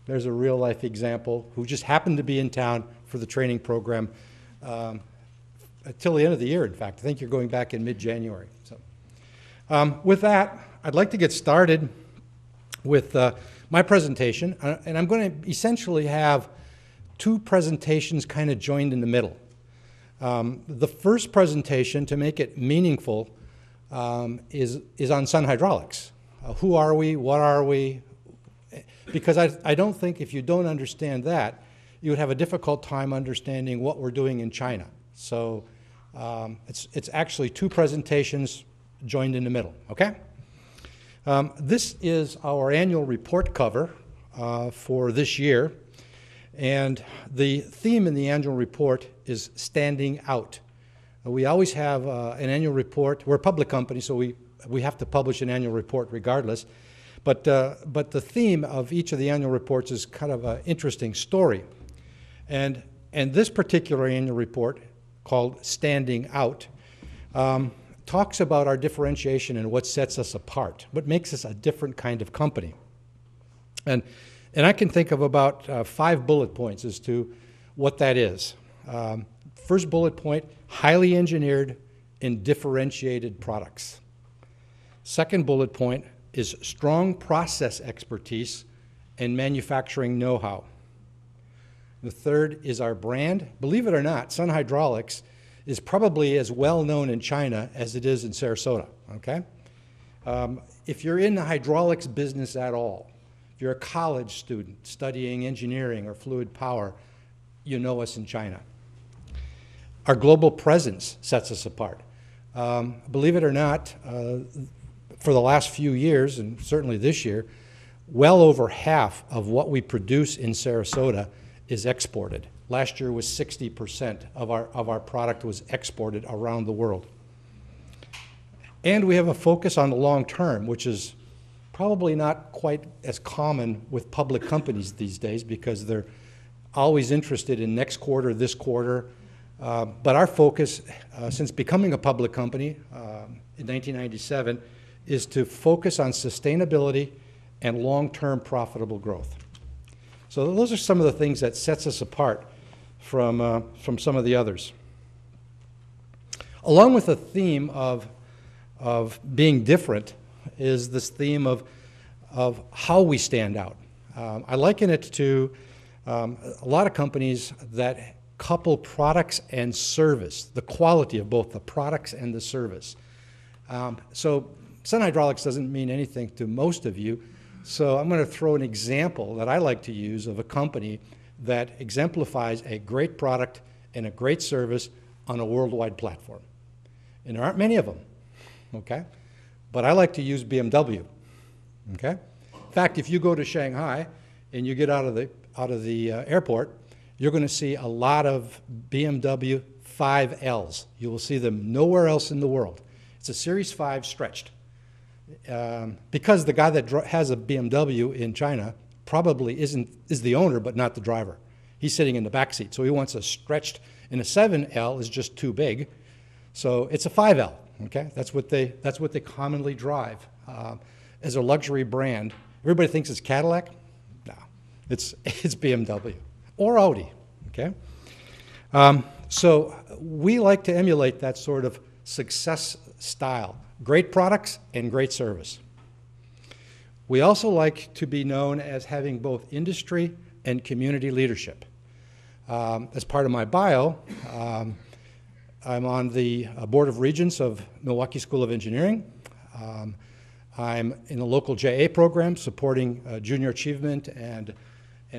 there's a real-life example who just happened to be in town for the training program until the end of the year, in fact. I think you're going back in mid-January. So, with that, I'd like to get started with my presentation, and I'm going to essentially have 2 presentations kind of joined in the middle. The first presentation, to make it meaningful, is on Sun Hydraulics. Who are we? What are we? Because I don't think if you don't understand that, you would have a difficult time understanding what we're doing in China. So it's actually two presentations joined in the middle, okay? This is our annual report cover for this year. And the theme in the annual report is standing out. We always have an annual report. We're a public company, so we have to publish an annual report regardless. But the theme of each of the annual reports is kind of an interesting story. And this particular annual report, called Standing Out, talks about our differentiation and what sets us apart, what makes us a different kind of company. And I can think of about 5 bullet points as to what that is. First bullet point, highly engineered and differentiated products. Second bullet point is strong process expertise and manufacturing know-how. The third is our brand. Believe it or not, Sun Hydraulics is probably as well known in China as it is in Sarasota, okay? If you're in the hydraulics business at all, if you're a college student studying engineering or fluid power, you know us in China. Our global presence sets us apart. Believe it or not, for the last few years, and certainly this year, well over half of what we produce in Sarasota is exported. Last year was 60% of our product was exported around the world. And we have a focus on the long term, which is probably not quite as common with public companies these days because they're always interested in next quarter, this quarter. But our focus, since becoming a public company in 1997, is to focus on sustainability and long-term profitable growth. So those are some of the things that sets us apart from some of the others. Along with the theme of being different is this theme of how we stand out. I liken it to a lot of companies that couple products and service, the quality of both the products and the service. So Sun Hydraulics doesn't mean anything to most of you, so I'm going to throw an example that I like to use of a company that exemplifies a great product and a great service on a worldwide platform. And there aren't many of them, okay? But I like to use BMW, okay? In fact, if you go to Shanghai and you get out of the airport, you're going to see a lot of BMW 5Ls. You will see them nowhere else in the world. It's a Series 5 stretched. Because the guy that has a BMW in China probably is the owner but not the driver. He's sitting in the back seat, so he wants a stretched, and a 7L is just too big. So it's a 5L, okay? That's what they commonly drive as a luxury brand. Everybody thinks it's Cadillac. No, it's BMW or Audi, okay? So we like to emulate that sort of success style. Great products and great service. We also like to be known as having both industry and community leadership. As part of my bio, I'm on the Board of Regents of Milwaukee School of Engineering. I'm in the local JA program supporting junior achievement and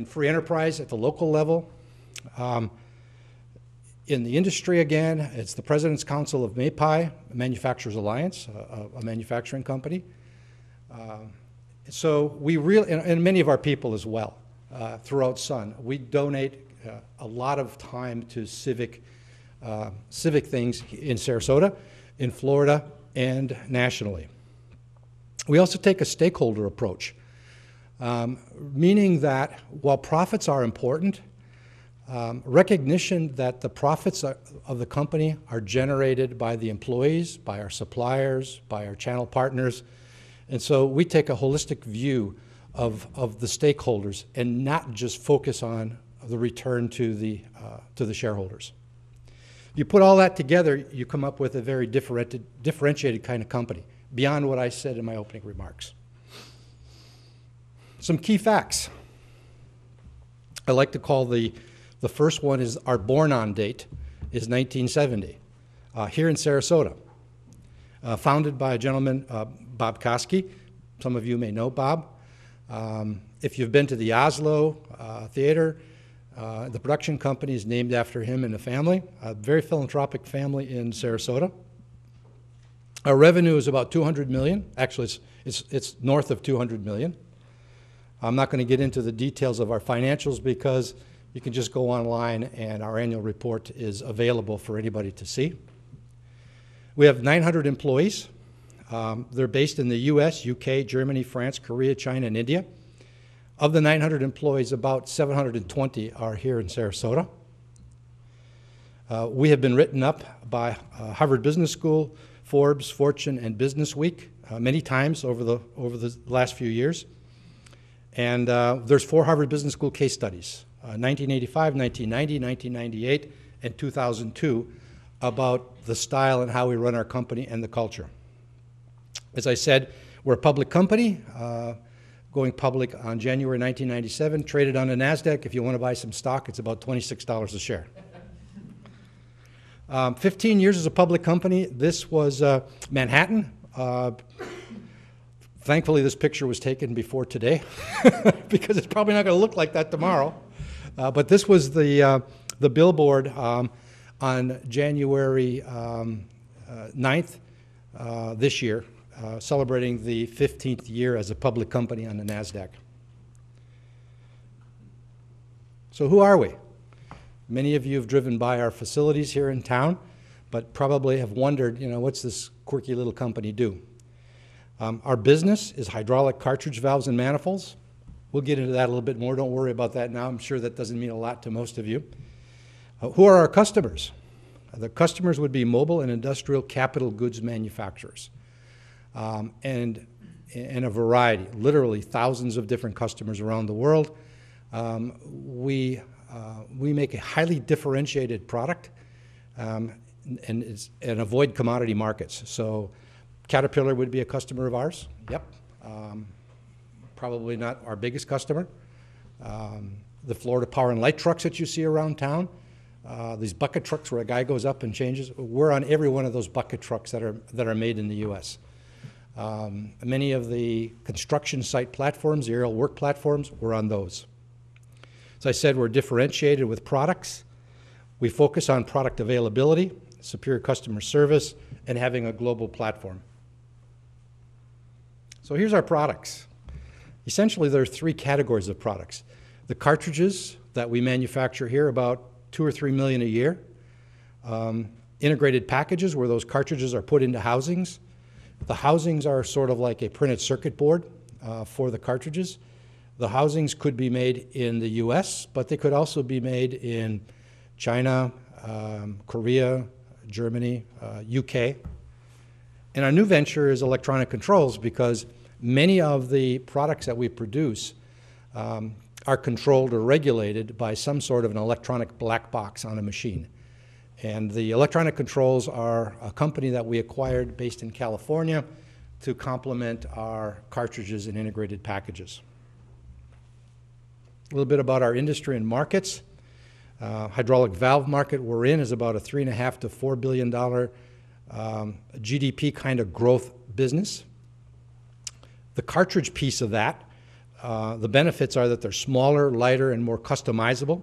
free enterprise at the local level. In the industry, again, it's the President's Council of MAPI, Manufacturers Alliance, a manufacturing company. So we really, and many of our people as well, throughout Sun, we donate a lot of time to civic things in Sarasota, in Florida, and nationally. We also take a stakeholder approach, meaning that while profits are important, recognition that the profits of the company are generated by the employees, by our suppliers, by our channel partners. And so we take a holistic view of the stakeholders and not just focus on the return to the shareholders. You put all that together, you come up with a very differentiated kind of company, beyond what I said in my opening remarks. Some key facts. I like to call the first one is our born-on date is 1970 here in Sarasota. founded by a gentleman, Bob Koski. Some of you may know Bob. If you've been to the Oslo Theater, the production company is named after him and the family, a very philanthropic family in Sarasota. Our revenue is about 200 million. Actually, it's north of 200 million. I'm not going to get into the details of our financials because you can just go online and our annual report is available for anybody to see. We have 900 employees. They're based in the US, UK, Germany, France, Korea, China, and India. Of the 900 employees, about 720 are here in Sarasota. We have been written up by Harvard Business School, Forbes, Fortune, and Business Week many times over the last few years. And there's 4 Harvard Business School case studies, 1985, 1990, 1998, and 2002, about the style and how we run our company and the culture. As I said, we're a public company, going public on January 1997, traded on the NASDAQ. If you want to buy some stock, it's about $26 a share. 15 years as a public company. This was Manhattan. Thankfully, this picture was taken before today because it's probably not going to look like that tomorrow. But this was the billboard on January 9th this year, celebrating the 15th year as a public company on the NASDAQ. So who are we? Many of you have driven by our facilities here in town, but probably have wondered, what's this quirky little company do? Our business is hydraulic cartridge valves and manifolds. We'll get into that a little bit more. Don't worry about that now. I'm sure that doesn't mean a lot to most of you. Who are our customers? The customers would be mobile and industrial capital goods manufacturers. And a variety, literally thousands of different customers around the world. We make a highly differentiated product and avoid commodity markets. So Caterpillar would be a customer of ours. Yep. Probably not our biggest customer. The Florida Power and Light trucks that you see around town, these bucket trucks where a guy goes up and changes, we're on every one of those bucket trucks that are made in the U.S. Many of the construction site platforms, the aerial work platforms, we're on those. As I said, we're differentiated with products. We focus on product availability, superior customer service, and having a global platform. So here's our products. Essentially, there are 3 categories of products. The cartridges that we manufacture here, about 2 or 3 million a year. Integrated packages, where those cartridges are put into housings. The housings are sort of like a printed circuit board for the cartridges. The housings could be made in the US, but they could also be made in China, Korea, Germany, UK. And our new venture is electronic controls, because many of the products that we produce are controlled or regulated by some sort of an electronic black box on a machine. And the electronic controls are a company that we acquired based in California to complement our cartridges and integrated packages. A little bit about our industry and markets. Hydraulic valve market we're in is about a $3.5 to $4 billion GDP kind of growth business. The cartridge piece of that, the benefits are that they're smaller, lighter, and more customizable.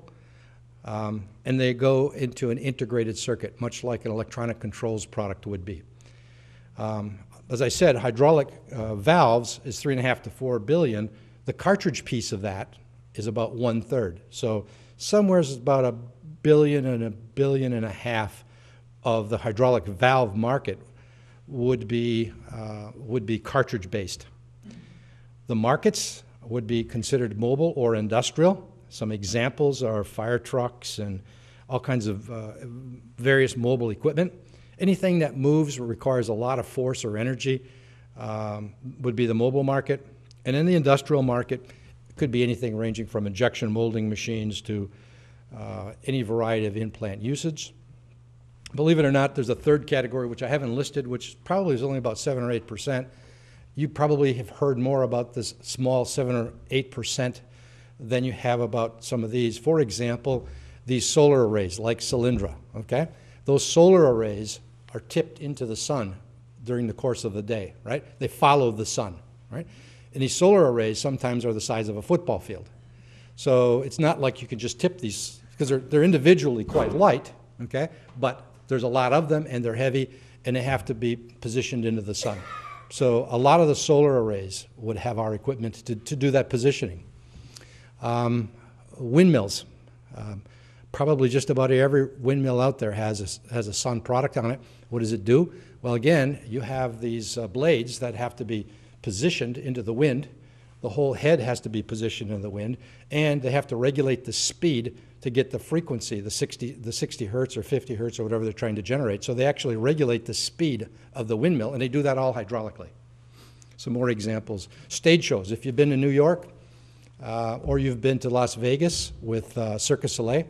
And they go into an integrated circuit, much like an electronic controls product would be. As I said, hydraulic valves is $3.5 to $4 billion. The cartridge piece of that is about 1/3. So somewhere is about $1 billion and $1.5 billion of the hydraulic valve market would be cartridge-based. The markets would be considered mobile or industrial. Some examples are fire trucks and all kinds of various mobile equipment. Anything that moves or requires a lot of force or energy would be the mobile market. And in the industrial market, it could be anything ranging from injection molding machines to any variety of in-plant usage. Believe it or not, there's a third category, which I haven't listed, which probably is only about 7 or 8%. You probably have heard more about this small 7 or 8% than you have about some of these. For example, these solar arrays like Cylindra, okay? Those solar arrays are tipped into the sun during the course of the day, right? They follow the sun, right? And these solar arrays sometimes are the size of a football field. So it's not like you can just tip these, because they're individually quite light, okay? But there's a lot of them, and they're heavy, and they have to be positioned into the sun. So a lot of the solar arrays would have our equipment to do that positioning. Windmills. Probably just about every windmill out there has a sun product on it. What does it do? Well, again, you have these blades that have to be positioned into the wind. The whole head has to be positioned in the wind, and they have to regulate the speed to get the frequency, the 60 hertz or 50 hertz or whatever they're trying to generate. So they actually regulate the speed of the windmill, and they do that all hydraulically. Some more examples. Stage shows. If you've been to New York or you've been to Las Vegas with Cirque du Soleil,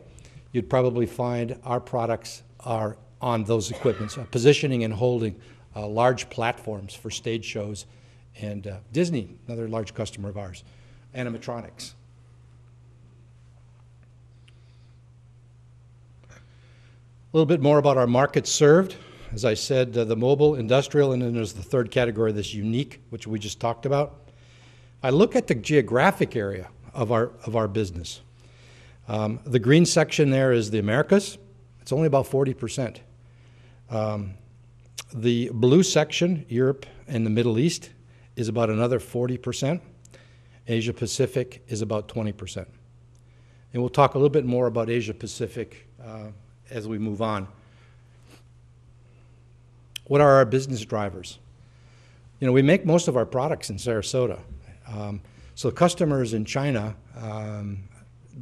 you'd probably find our products are on those equipments, positioning and holding large platforms for stage shows. And Disney, another large customer of ours, animatronics. A little bit more about our markets served. As I said, the mobile, industrial, and then there's the third category, this unique, which we just talked about. I look at the geographic area of our business. The green section there is the Americas. It's only about 40%. The blue section, Europe and the Middle East, is about another 40%. Asia Pacific is about 20%. And we'll talk a little bit more about Asia Pacific as we move on. What are our business drivers? You know, we make most of our products in Sarasota. So customers in China,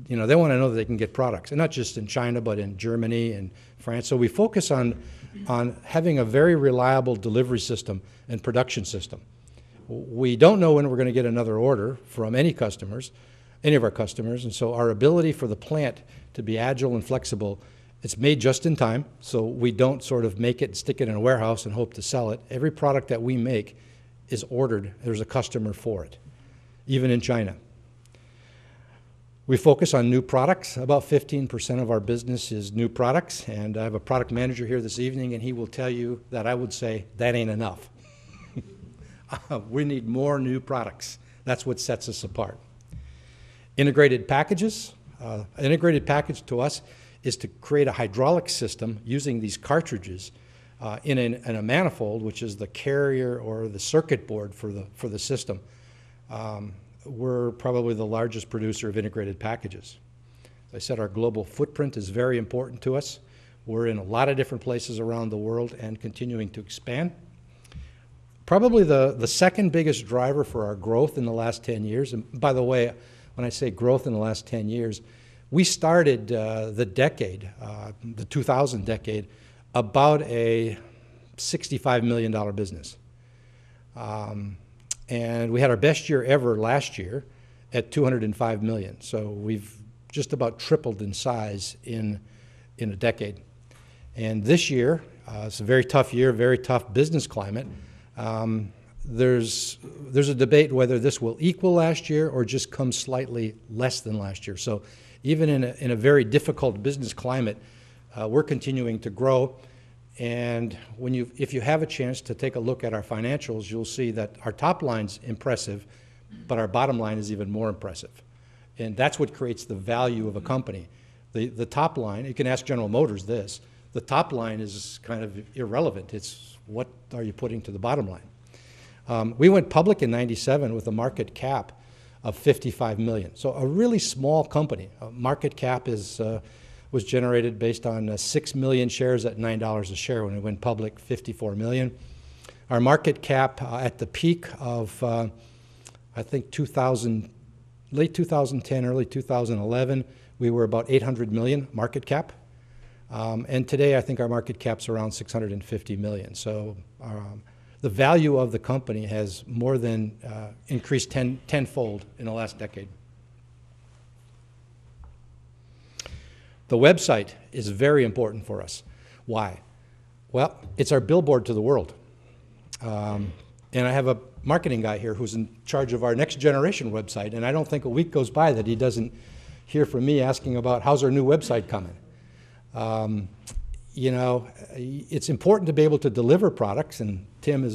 you know, they want to know that they can get products, and not just in China, but in Germany and France. So we focus on having a very reliable delivery system and production system. We don't know when we're going to get another order from any of our customers, and so our ability for the plant to be agile and flexible, it's made just in time, so we don't sort of make it and stick it in a warehouse and hope to sell it. Every product that we make is ordered. There's a customer for it, even in China. We focus on new products. About 15% of our business is new products, and I have a product manager here this evening, and he will tell you that I would say that ain't enough. We need more new products. That's what sets us apart. Integrated packages. An integrated package to us is to create a hydraulic system using these cartridges in a manifold, which is the carrier or the circuit board for the system. We're probably the largest producer of integrated packages. As I said, our global footprint is very important to us. We're in a lot of different places around the world and continuing to expand. Probably the second biggest driver for our growth in the last 10 years, and by the way, when I say growth in the last 10 years, we started the decade, the 2000 decade, about a $65 million business. And we had our best year ever last year at $205 million. So we've just about tripled in size in a decade. And this year, it's a very tough year, very tough business climate. There's a debate whether this will equal last year or just come slightly less than last year. So even in a very difficult business climate, we're continuing to grow. And if you have a chance to take a look at our financials, you'll see that our top line's impressive, but our bottom line is even more impressive. And that's what creates the value of a company. The top line, you can ask General Motors this, the top line is kind of irrelevant. It's what are you putting to the bottom line. We went public in '97 with a market cap of $55 million. So a really small company. Market cap was generated based on 6 million shares at $9 a share. When we went public, 54 million. Our market cap at the peak of, I think, late 2010, early 2011, we were about 800 million market cap. And today, I think our market cap's around 650 million. So the value of the company has more than increased tenfold in the last decade. The website is very important for us. Why? Well, it's our billboard to the world. And I have a marketing guy here who's in charge of our next generation website, and I don't think a week goes by that he doesn't hear from me asking about how's our new website coming. you know, it's important to be able to deliver products, and Tim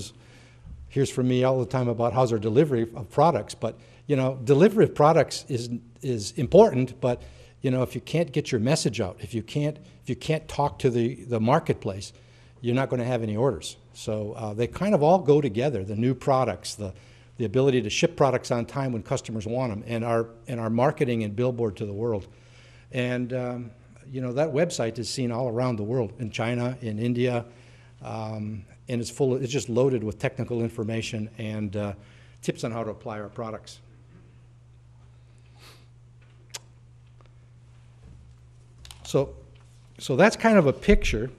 hears from me all the time about how's our delivery of products, but, you know, delivery of products is important, but, you know, if you can't get your message out, if you can't talk to the marketplace, you're not going to have any orders. So they kind of all go together, the new products, the ability to ship products on time when customers want them, and our marketing and billboard to the world. And you know, that website is seen all around the world, in China, in India, and it's just loaded with technical information and tips on how to apply our products. So that's kind of a picture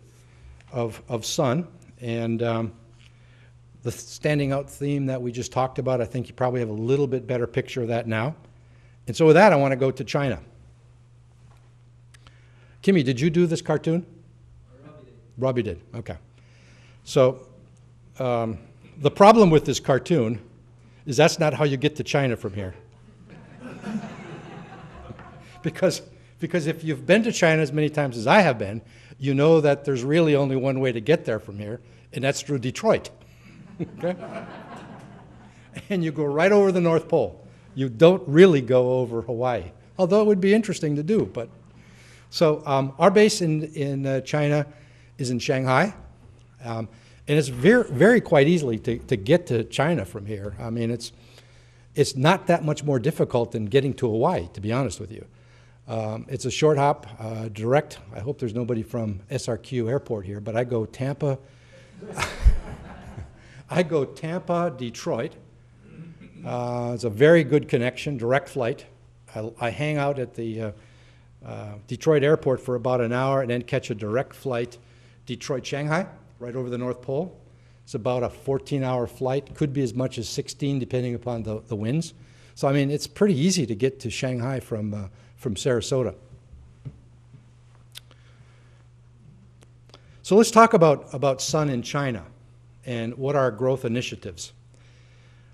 of Sun, and the standing out theme that we just talked about, I think you probably have a little bit better picture of that now. And so with that, I want to go to China. Kimmy, did you do this cartoon? Robbie did, okay. So the problem with this cartoon is that's not how you get to China from here. Because if you've been to China as many times as I have been, you know that there's really only one way to get there from here, and that's through Detroit. Okay? And you go right over the North Pole. You don't really go over Hawaii, although it would be interesting to do. But so our base in China is in Shanghai, and it's very quite easily to get to China from here. I mean, it's not that much more difficult than getting to Hawaii, to be honest with you. It's a short hop, direct. I hope there's nobody from SRQ Airport here, but I go Tampa. I go Tampa, Detroit. It's a very good connection, direct flight. I hang out at the Detroit airport for about an hour and then catch a direct flight Detroit, Shanghai, right over the North Pole. It's about a 14-hour flight, could be as much as 16 depending upon the winds. So I mean, it's pretty easy to get to Shanghai from Sarasota. So let's talk about Sun in China and what are our growth initiatives.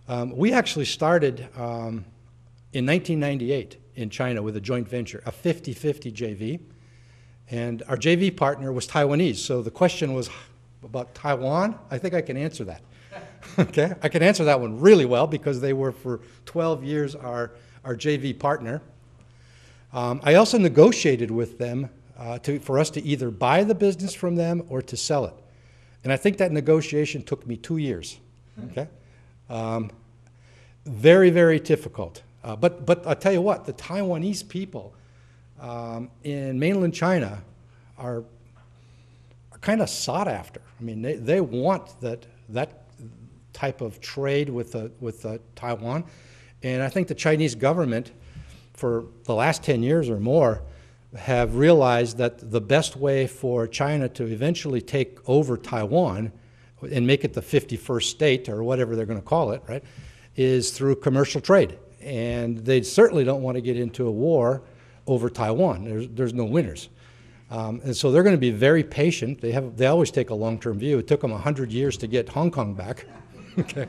We actually started in 1998 in China with a joint venture, a 50-50 JV. And our JV partner was Taiwanese. So the question was about Taiwan. I think I can answer that. Okay, I can answer that one really well because they were for 12 years our JV partner. I also negotiated with them for us to either buy the business from them or to sell it. And I think that negotiation took me 2 years. Okay, very, very difficult. But I'll tell you what, the Taiwanese people in mainland China are kind of sought after. I mean, they want that type of trade with Taiwan. And I think the Chinese government, for the last 10 years or more, have realized that the best way for China to eventually take over Taiwan and make it the 51st state, or whatever they're going to call it, right, is through commercial trade. And they certainly don't want to get into a war over Taiwan. There's no winners. And so they're going to be very patient. They always take a long-term view. It took them 100 years to get Hong Kong back. Okay,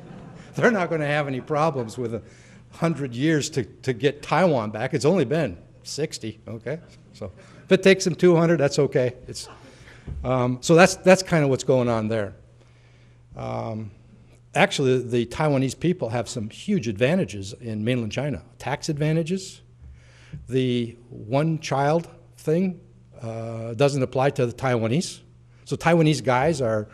they're not going to have any problems with 100 years to get Taiwan back. It's only been 60. Okay, so if it takes them 200, that's okay. It's so that's kind of what's going on there. Actually, the Taiwanese people have some huge advantages in mainland China. Tax advantages. The one-child thing doesn't apply to the Taiwanese. So Taiwanese guys are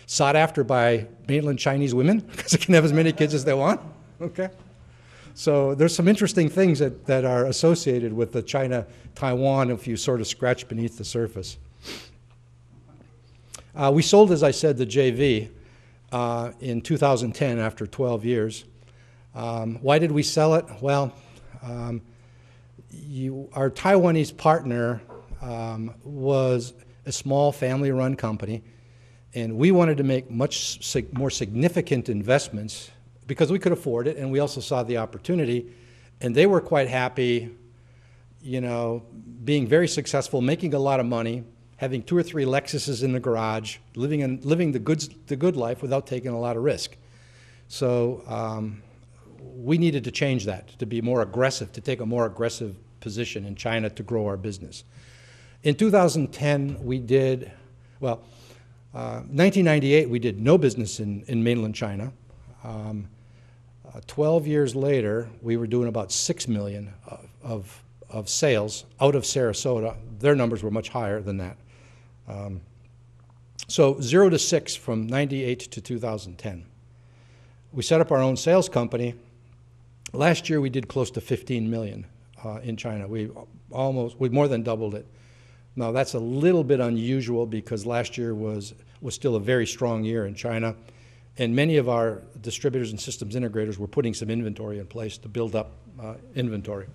sought after by mainland Chinese women because they can have as many kids as they want. Okay. So there's some interesting things that are associated with the China-Taiwan if you sort of scratch beneath the surface. We sold, as I said, the JV in 2010 after 12 years. Why did we sell it? Well, our Taiwanese partner was a small family-run company, and we wanted to make much more significant investments because we could afford it, and we also saw the opportunity, and they were quite happy, you know, being very successful, making a lot of money, having 2 or 3 Lexuses in the garage, living the good life without taking a lot of risk. So we needed to change that, to be more aggressive, to take a more aggressive position in China to grow our business. In 2010, Well, 1998, we did no business in mainland China. 12 years later, we were doing about 6 million of sales out of Sarasota. Their numbers were much higher than that. So 0 to 6 from 98 to 2010. We set up our own sales company. Last year we did close to 15 million in China. We more than doubled it. Now that's a little bit unusual because last year was still a very strong year in China, and many of our distributors and systems integrators were putting some inventory in place to build up inventory.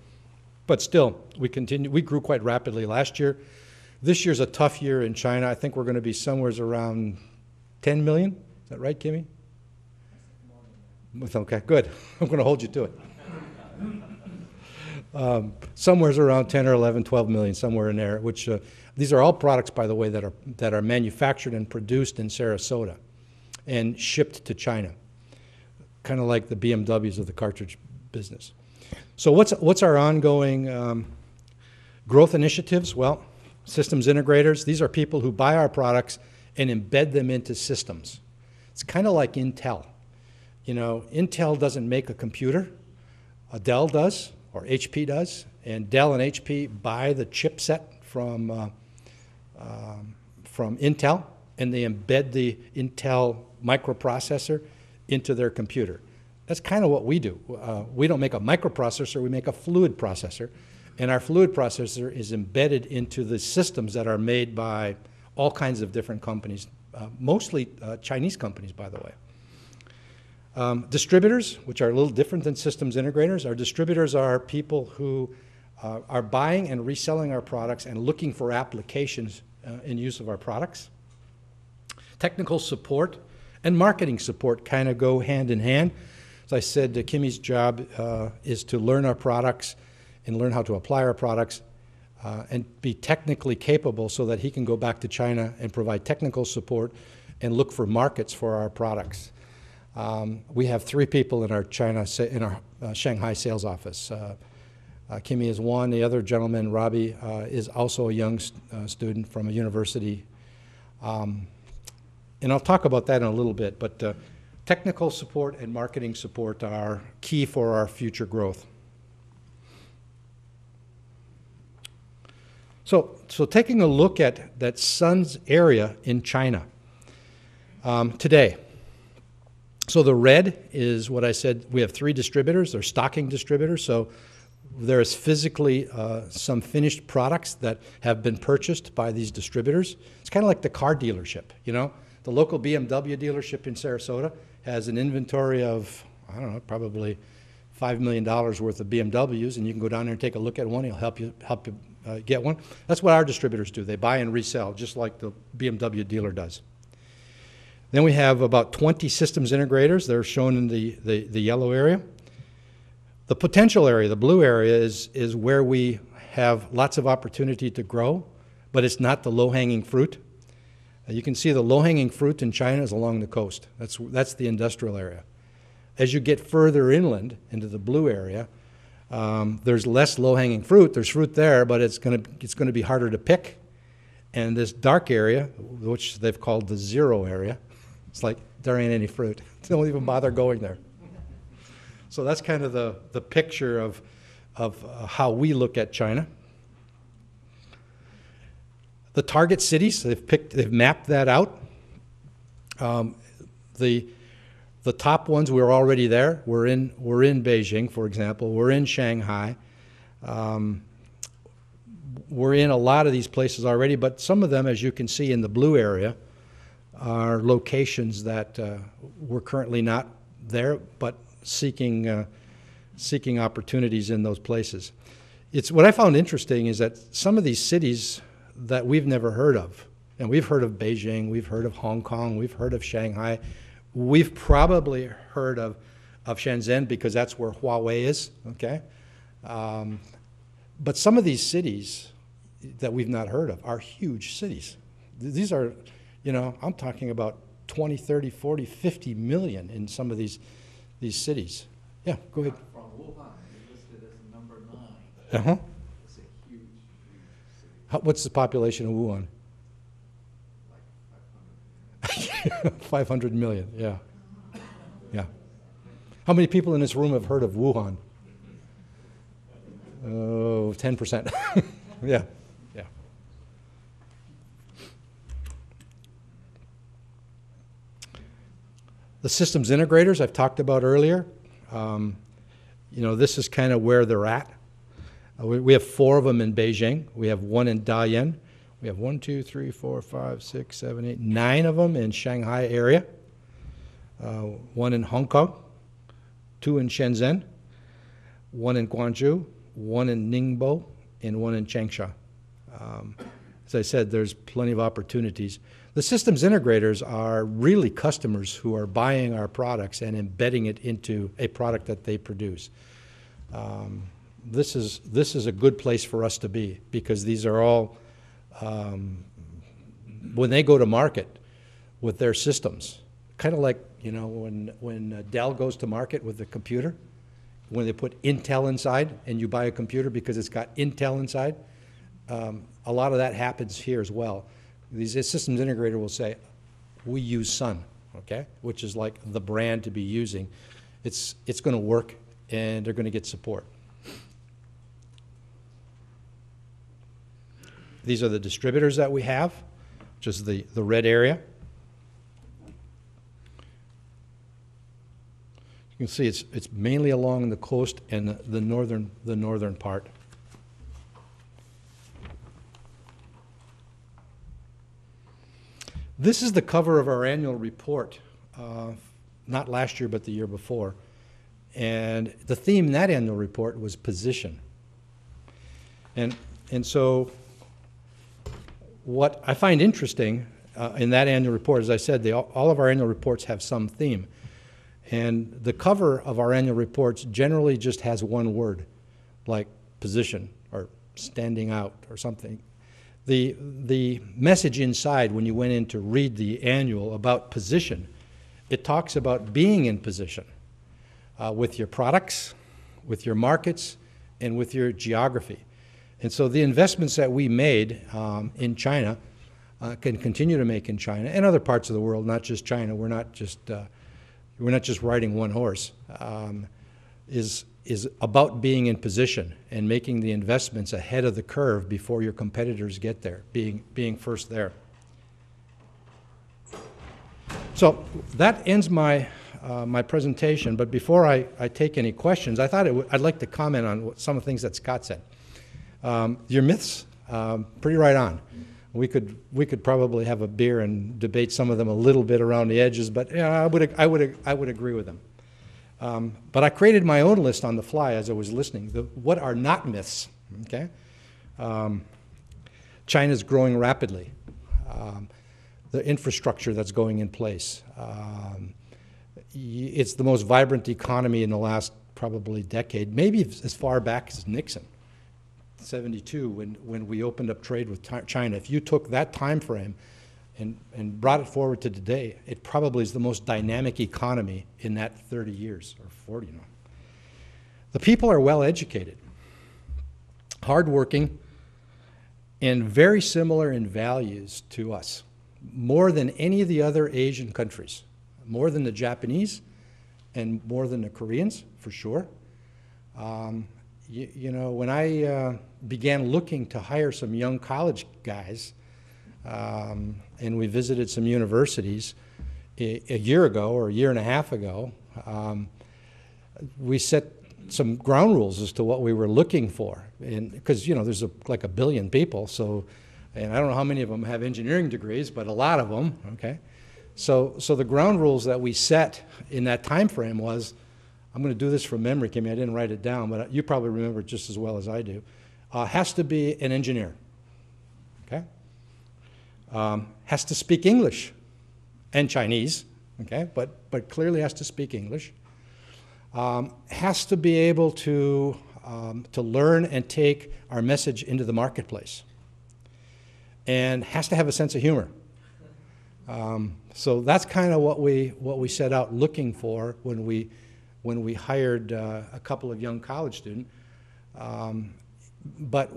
But still, we grew quite rapidly last year. This year's a tough year in China. I think we're going to be somewhere around 10 million. Is that right, Kimmy? Okay, good. I'm going to hold you to it. Somewhere around 10 or 11, 12 million, somewhere in there, which these are all products, by the way, that are manufactured and produced in Sarasota and shipped to China, kind of like the BMWs of the cartridge business. So what's our ongoing growth initiatives? Well, systems integrators, these are people who buy our products and embed them into systems. It's kind of like Intel. You know, Intel doesn't make a computer. Dell does, or HP does, and Dell and HP buy the chipset from Intel, and they embed the Intel microprocessor into their computer. That's kind of what we do. We don't make a microprocessor, we make a fluid processor, and our fluid processor is embedded into the systems that are made by all kinds of different companies, mostly Chinese companies, by the way. Distributors, which are a little different than systems integrators. Our distributors are people who are buying and reselling our products and looking for applications in use of our products. Technical support and marketing support kind of go hand in hand. As I said, Kimmy's job is to learn our products and learn how to apply our products and be technically capable so that he can go back to China and provide technical support and look for markets for our products. We have 3 people in our Shanghai sales office. Kimmy is one. The other gentleman, Robbie, is also a young student from a university. And I'll talk about that in a little bit, but technical support and marketing support are key for our future growth. So taking a look at that Sun's area in China today. So the red is what I said, we have 3 distributors, they're stocking distributors, so there's physically some finished products that have been purchased by these distributors. It's kind of like the car dealership, you know? The local BMW dealership in Sarasota has an inventory of, I don't know, probably $5 million worth of BMWs, and you can go down there and take a look at one, he'll help you get one. That's what our distributors do, they buy and resell, just like the BMW dealer does. Then we have about 20 systems integrators. They're shown in the yellow area. The potential area, the blue area, is where we have lots of opportunity to grow, but it's not the low-hanging fruit. You can see the low-hanging fruit in China is along the coast. That's the industrial area. As you get further inland into the blue area, there's less low-hanging fruit. There's fruit there, but it's going to be harder to pick. And this dark area, which they've called the zero area, it's like there ain't any fruit. Don't even bother going there. So that's kind of the picture of how we look at China. The target cities, they've mapped that out. The top ones, we're already there. We're in Beijing, for example. We're in Shanghai. We're in a lot of these places already, but some of them, as you can see in the blue area, are locations that we're currently not there, but seeking opportunities in those places. What I found interesting is that some of these cities that we've never heard of, and we've heard of Beijing, we've heard of Hong Kong, we've heard of Shanghai, we've probably heard of Shenzhen because that's where Huawei is, okay? But some of these cities that we've not heard of are huge cities. These are, you know, I'm talking about 20, 30, 40, 50 million in some of these cities. Yeah, go ahead. From Wuhan, they listed as number 9. Uh-huh. It's a huge city. What's the population of Wuhan? Like 500 million, yeah. Yeah. How many people in this room have heard of Wuhan? Oh, 10%. Yeah, yeah. The systems integrators I've talked about earlier, you know, this is kind of where they're at. We have 4 of them in Beijing. We have 1 in Dalian. We have 1, 2, 3, 4, 5, 6, 7, 8, 9 of them in Shanghai area. 1 in Hong Kong, 2 in Shenzhen, 1 in Guangzhou, 1 in Ningbo, and 1 in Changsha. As I said, there's plenty of opportunities. The systems integrators are really customers who are buying our products and embedding it into a product that they produce. This is a good place for us to be, because these are all, when they go to market with their systems, kind of like, you know, when Dell goes to market with the computer, when they put Intel inside and you buy a computer because it's got Intel inside, a lot of that happens here as well. These systems integrator will say, we use Sun, okay, which is like the brand to be using. It's going to work, and they're going to get support. These are the distributors that we have, which is the red area. You can see it's mainly along the coast and the northern part. This is the cover of our annual report, not last year but the year before. And the theme in that annual report was position. And so what I find interesting in that annual report, as I said, all of our annual reports have some theme. And the cover of our annual reports generally just has one word, like position or standing out or something. The message inside, when you went in to read the annual about position, it talks about being in position with your products, with your markets, and with your geography. And so the investments that we made in China, can continue to make in China and other parts of the world, not just China. We're not just riding one horse. Is about being in position and making the investments ahead of the curve before your competitors get there, being first there. So that ends my my presentation. But before I take any questions, I thought I'd like to comment on some of the things that Scott said. Your myths, pretty right on. We could probably have a beer and debate some of them a little bit around the edges, but yeah, I would agree with them. But I created my own list on the fly as I was listening. What are not myths? Okay, China's growing rapidly. The infrastructure that's going in place. It's the most vibrant economy in the last probably decade, maybe as far back as Nixon. 72, when we opened up trade with China. If you took that time frame and brought it forward to today, it probably is the most dynamic economy in that 30 years, or 40 now. The people are well educated, hardworking, and very similar in values to us, more than any of the other Asian countries, more than the Japanese and more than the Koreans, for sure. You know, when I began looking to hire some young college guys, and we visited some universities a year ago or a year and a half ago, we set some ground rules as to what we were looking for. And because, you know, there's like 1 billion people, so, and I don't know how many of them have engineering degrees, but a lot of them, okay? So the ground rules that we set in that time frame was, I'm going to do this from memory, Kimmy. I didn't write it down, but you probably remember it just as well as I do. Has to be an engineer, okay? Has to speak English and Chinese, okay? But clearly has to speak English. Has to be able to learn and take our message into the marketplace, and has to have a sense of humor. So that's kind of what we set out looking for when we hired a couple of young college students. But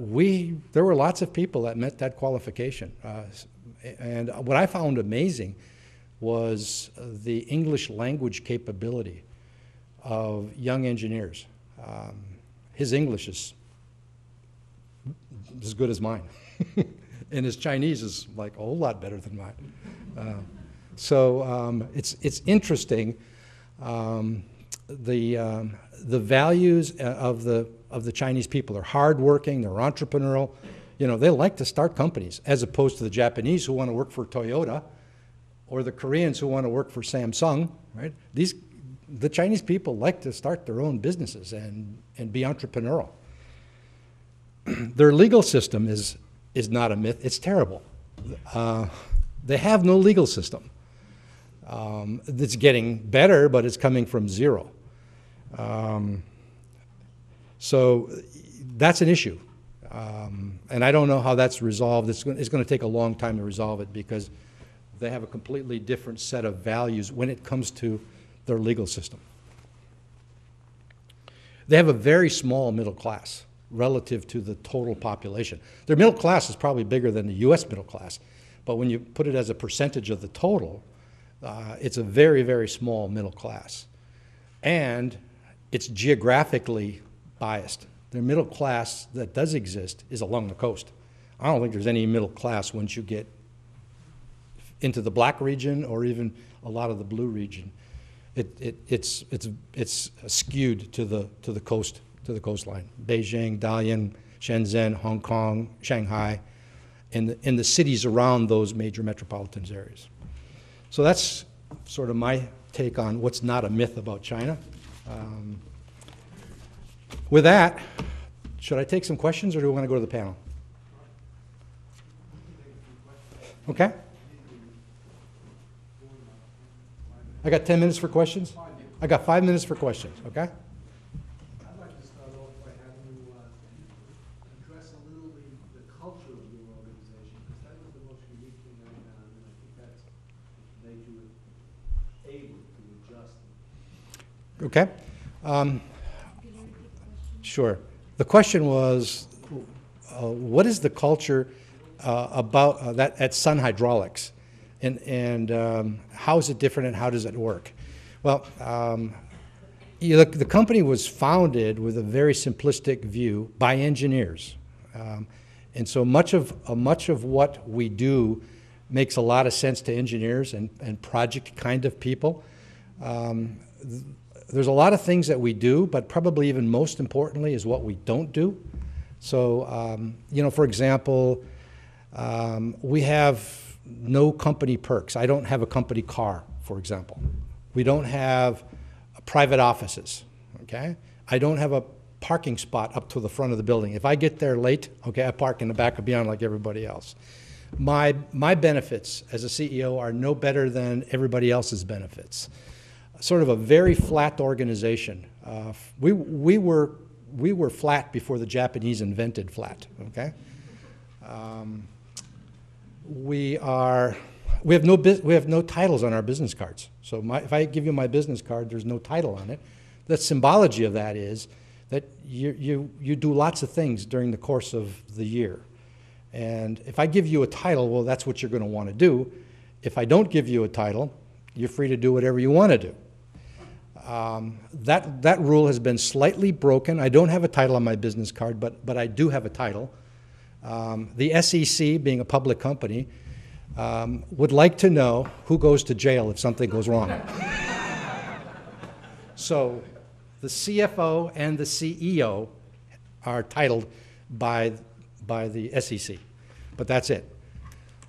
there were lots of people that met that qualification. And what I found amazing was the English language capability of young engineers. His English is as good as mine. And his Chinese is like a whole lot better than mine. So it's interesting. The values of the Chinese people are hardworking, they're entrepreneurial. You know, they like to start companies, as opposed to the Japanese who want to work for Toyota, or the Koreans who want to work for Samsung, right? The Chinese people like to start their own businesses and be entrepreneurial. Their legal system is not a myth, it's terrible. They have no legal system. It's getting better, but it's coming from zero. So that's an issue. And I don't know how that's resolved. It's going to take a long time to resolve it because they have a completely different set of values when it comes to their legal system. They have a very small middle class relative to the total population. Their middle class is probably bigger than the US middle class, but when you put it as a percentage of the total, it's a very, very small middle class. And it's geographically biased. The middle class that does exist is along the coast. I don't think there's any middle class once you get into the black region or even a lot of the blue region. It's skewed to the coast, to the coastline. Beijing, Dalian, Shenzhen, Hong Kong, Shanghai, and the cities around those major metropolitan areas. So that's sort of my take on what's not a myth about China. With that, should I take some questions, or do we want to go to the panel? Okay. I got 10 minutes for questions? I got 5 minutes for questions, okay? I'd like to start off by having you address a little the culture of your organization, because that was the most unique thing I found, and I think that's made you able to adjust. Okay. Sure. The question was, what is the culture about that at Sun Hydraulics, and how is it different, and how does it work? Well, the company was founded with a very simplistic view by engineers, and so much of what we do makes a lot of sense to engineers and project kind of people. There's a lot of things that we do, but probably even most importantly is what we don't do. So, you know, for example, we have no company perks. I don't have a company car, for example. We don't have private offices, okay? I don't have a parking spot up to the front of the building. If I get there late, okay, I park in the back of beyond like everybody else. My benefits as a CEO are no better than everybody else's benefits. Sort of a very flat organization. We were flat before the Japanese invented flat, okay? We have no titles on our business cards. So if I give you my business card, there's no title on it. The symbology of that is that you do lots of things during the course of the year. And if I give you a title, well, that's what you're going to want to do. If I don't give you a title, you're free to do whatever you want to do. That rule has been slightly broken. I don't have a title on my business card, but I do have a title. The SEC, being a public company, would like to know who goes to jail if something goes wrong. So the CFO and the CEO are titled by the SEC, but that's it.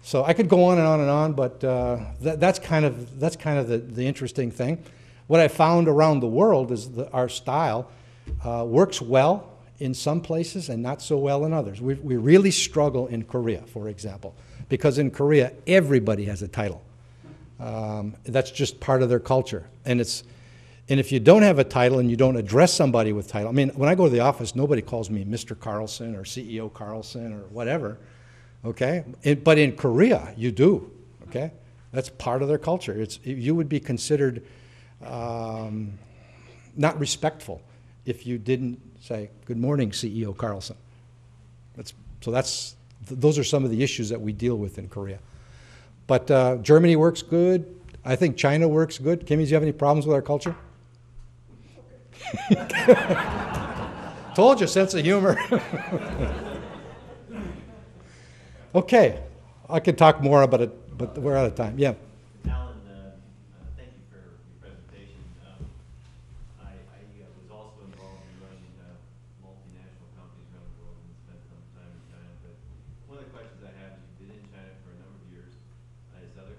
So I could go on and on and on, but that's kind of the interesting thing. What I found around the world is that our style works well in some places and not so well in others. We really struggle in Korea, for example, because in Korea everybody has a title. That's just part of their culture, and if you don't have a title and you don't address somebody with title, I mean, when I go to the office, nobody calls me Mr. Carlson or CEO Carlson or whatever, okay? But in Korea, you do, okay? That's part of their culture. You would be considered not respectful if you didn't say, "Good morning, CEO Carlson." Those are some of the issues that we deal with in Korea. But Germany works good. I think China works good. Kimmy, do you have any problems with our culture? Told you, sense of humor. Okay, I could talk more about it, but we're out of time. Yeah. Alan, thank you for your presentation. I was also involved in running multinational companies around the world and spent some time in China. But one of the questions I have is you've been in China for a number of years, as other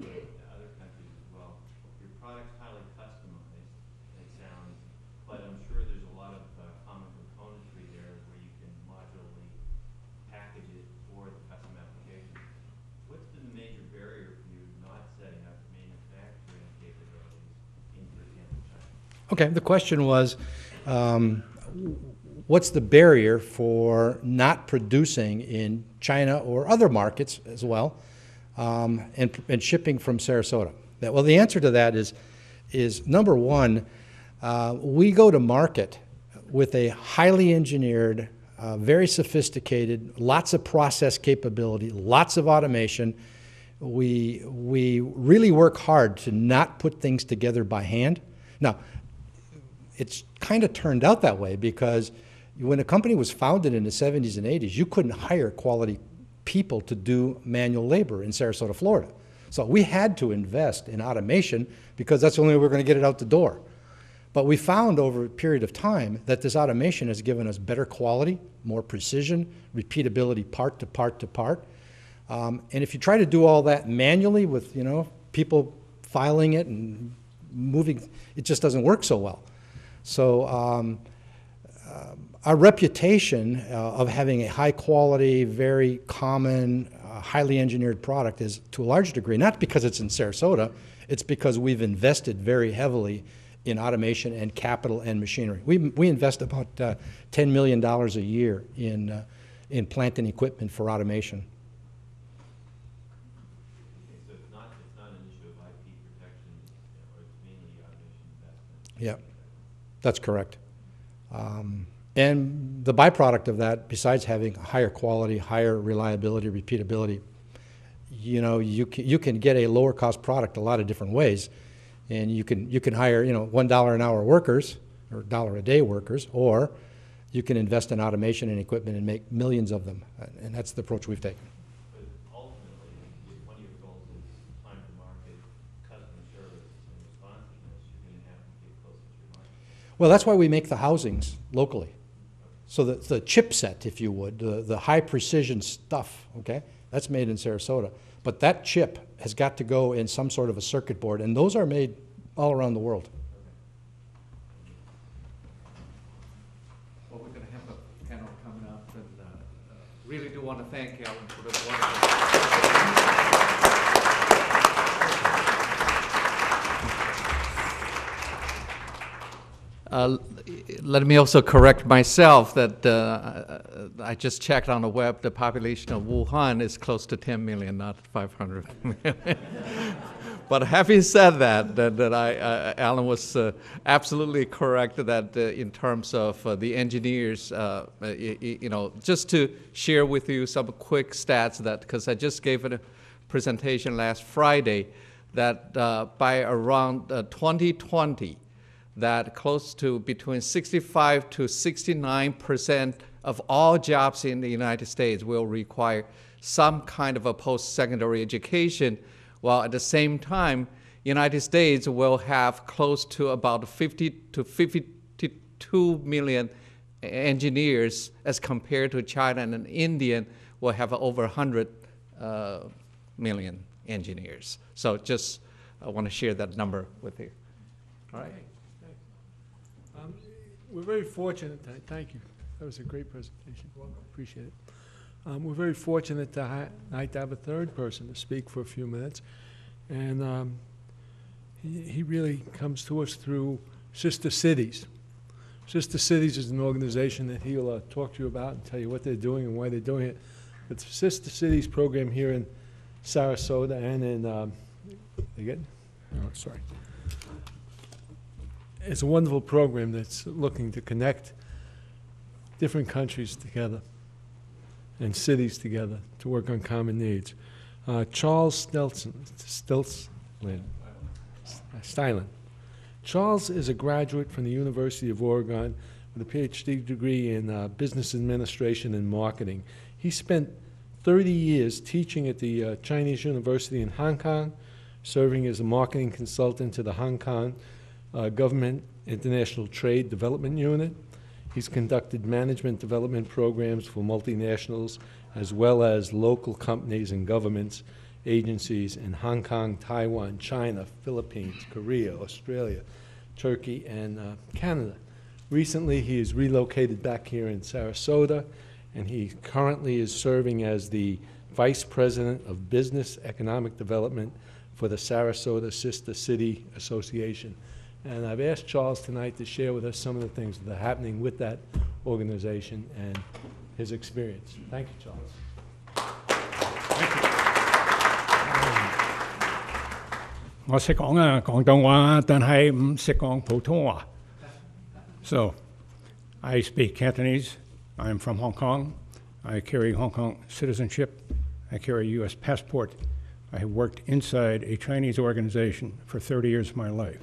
countries as well. Your product's highly customized, it sounds, but I'm sure there's a lot of common componentry there where you can modularly package it for the custom application. What's been the major barrier for you not setting up manufacturing capabilities in, for example, China? Okay, the question was, what's the barrier for not producing in China or other markets as well, and shipping from Sarasota? Well, the answer to that is number one, we go to market with a highly engineered, very sophisticated, lots of process capability, lots of automation. We really work hard to not put things together by hand. Now, it's kind of turned out that way because when a company was founded in the 70s and 80s, you couldn't hire quality people to do manual labor in Sarasota, Florida. So we had to invest in automation because that's the only way we're going to get it out the door. But we found over a period of time that this automation has given us better quality, more precision, repeatability part to part to part. And if you try to do all that manually with, people filing it and moving, it just doesn't work so well. So our reputation of having a high quality, very common, highly engineered product is to a large degree, not because it's in Sarasota, it's because we've invested very heavily in automation and capital and machinery. We invest about $10 million a year in plant and equipment for automation. Okay, so it's not an issue of IP protection, or it's mainly automation investment. Yeah, that's correct. And the byproduct of that, besides having higher quality, higher reliability, repeatability, you can get a lower cost product a lot of different ways. And you can hire, $1 an hour workers or $1 a day workers, or you can invest in automation and equipment and make millions of them. And that's the approach we've taken. But ultimately, if one of your goals is time to market, customer service, and responsiveness, you're going to have to get closer to your market. Well, that's why we make the housings locally. So the chipset, if you would, the high precision stuff, okay, that's made in Sarasota. But that chip has got to go in some sort of a circuit board, and those are made all around the world. Well, we're going to have a panel coming up, and really do want to thank Alan for this wonderful. Let me also correct myself that I just checked on the web. The population of Wuhan is close to 10 million, not 500 million. But having said that, Alan was absolutely correct that in terms of the engineers, just to share with you some quick stats that, because I just gave a presentation last Friday, that by around 2020, that close to between 65 to 69% of all jobs in the United States will require some kind of a post-secondary education, while at the same time, United States will have close to about 50 to 52 million engineers as compared to China, and India will have over 100 million engineers. So just I want to share that number with you. All right. We're very fortunate, thank you. That was a great presentation. Appreciate it. We're very fortunate tonight to have a third person to speak for a few minutes. And he really comes to us through Sister Cities. Sister Cities is an organization that he'll talk to you about and tell you what they're doing and why they're doing it. But the Sister Cities program here in Sarasota and in, it's a wonderful program that's looking to connect different countries together and cities together to work on common needs. Charles Stiltson. Stylen. Charles is a graduate from the University of Oregon with a PhD degree in business administration and marketing. He spent 30 years teaching at the Chinese University in Hong Kong, serving as a marketing consultant to the Hong Kong Government International Trade Development Unit. He's conducted management development programs for multinationals as well as local companies and governments, agencies in Hong Kong, Taiwan, China, Philippines, Korea, Australia, Turkey, and Canada. Recently, he is relocated back here in Sarasota, and he currently is serving as the Vice President of Business Economic Development for the Sarasota Sister City Association. And I've asked Charles tonight to share with us some of the things that are happening with that organization and his experience. Thank you, Charles. 我識講廣東話，但係唔識講普通話。So, I speak Cantonese. I'm from Hong Kong. I carry Hong Kong citizenship. I carry a U.S. passport. I have worked inside a Chinese organization for 30 years of my life.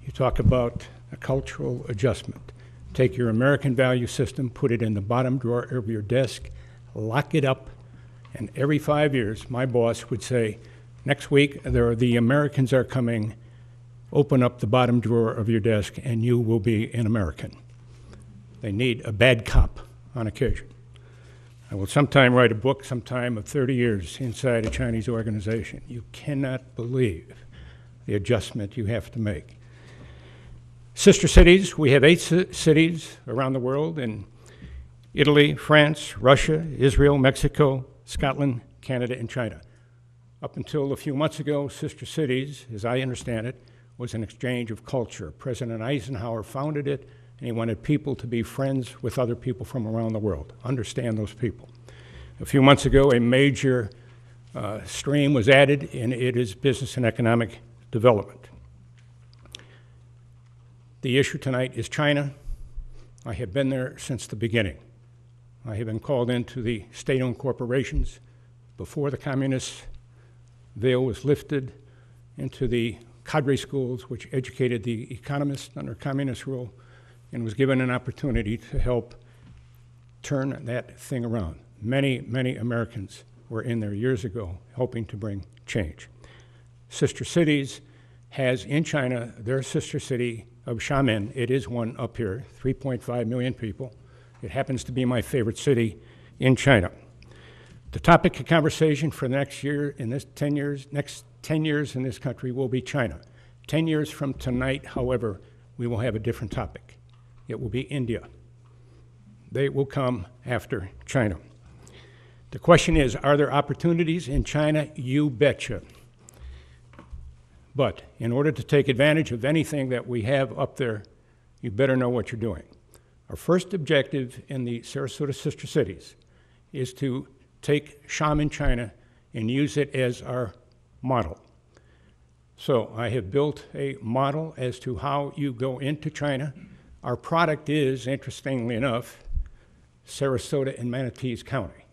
You talk about a cultural adjustment. Take your American value system, put it in the bottom drawer of your desk, lock it up, and every 5 years, my boss would say, next week, the Americans are coming, open up the bottom drawer of your desk, and you will be an American. They need a bad cop on occasion. I will sometime write a book, sometime of 30 years inside a Chinese organization. You cannot believe the adjustment you have to make. Sister cities, we have 8 cities around the world in Italy, France, Russia, Israel, Mexico, Scotland, Canada, and China. Up until a few months ago, Sister Cities, as I understand it, was an exchange of culture. President Eisenhower founded it, and he wanted people to be friends with other people from around the world, understand those people. A few months ago, a major stream was added, and it is business and economic development. The issue tonight is China. I have been there since the beginning. I have been called into the state-owned corporations before the communist veil was lifted, into the cadre schools, which educated the economists under communist rule, and was given an opportunity to help turn that thing around. Many, many Americans were in there years ago helping to bring change. Sister Cities has in China their sister city of Xiamen. It is one up here, 3.5 million people. It happens to be my favorite city in China. The topic of conversation for the next year, in this 10 years, next 10 years in this country will be China. 10 years from tonight, however, we will have a different topic. It will be India. They will come after China. The question is, are there opportunities in China? You betcha. But in order to take advantage of anything that we have up there, you better know what you're doing. Our first objective in the Sarasota Sister Cities is to take Xiamen, China, and use it as our model. So I have built a model as to how you go into China. Our product is, interestingly enough, Sarasota and Manatee County.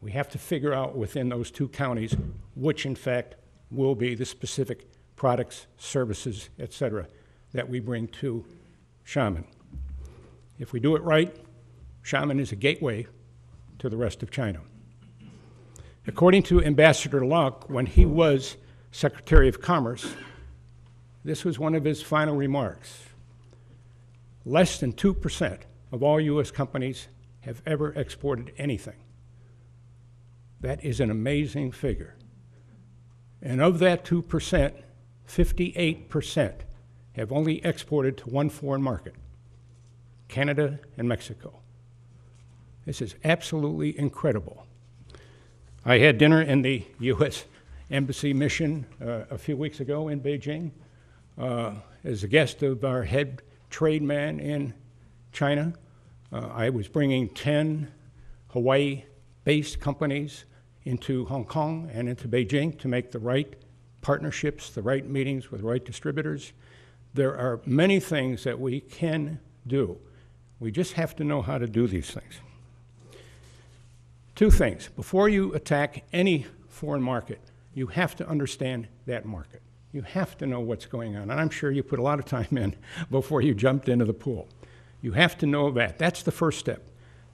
We have to figure out within those 2 counties which, in fact, will be the specific products, services, et cetera, that we bring to Xiamen. If we do it right, Xiamen is a gateway to the rest of China. According to Ambassador Locke, when he was Secretary of Commerce, this was one of his final remarks. Less than 2% of all U.S. companies have ever exported anything. That is an amazing figure. And of that 2%, 58% have only exported to one foreign market, Canada and Mexico. This is absolutely incredible. I had dinner in the U.S. Embassy mission a few weeks ago in Beijing as a guest of our head trade man in China. I was bringing 10 Hawaii-based companies into Hong Kong and into Beijing to make the right partnerships, the right meetings with the right distributors. There are many things that we can do. We just have to know how to do these things. 2 things. Before you attack any foreign market, you have to understand that market. You have to know what's going on. And I'm sure you put a lot of time in before you jumped into the pool. You have to know that. That's the first step.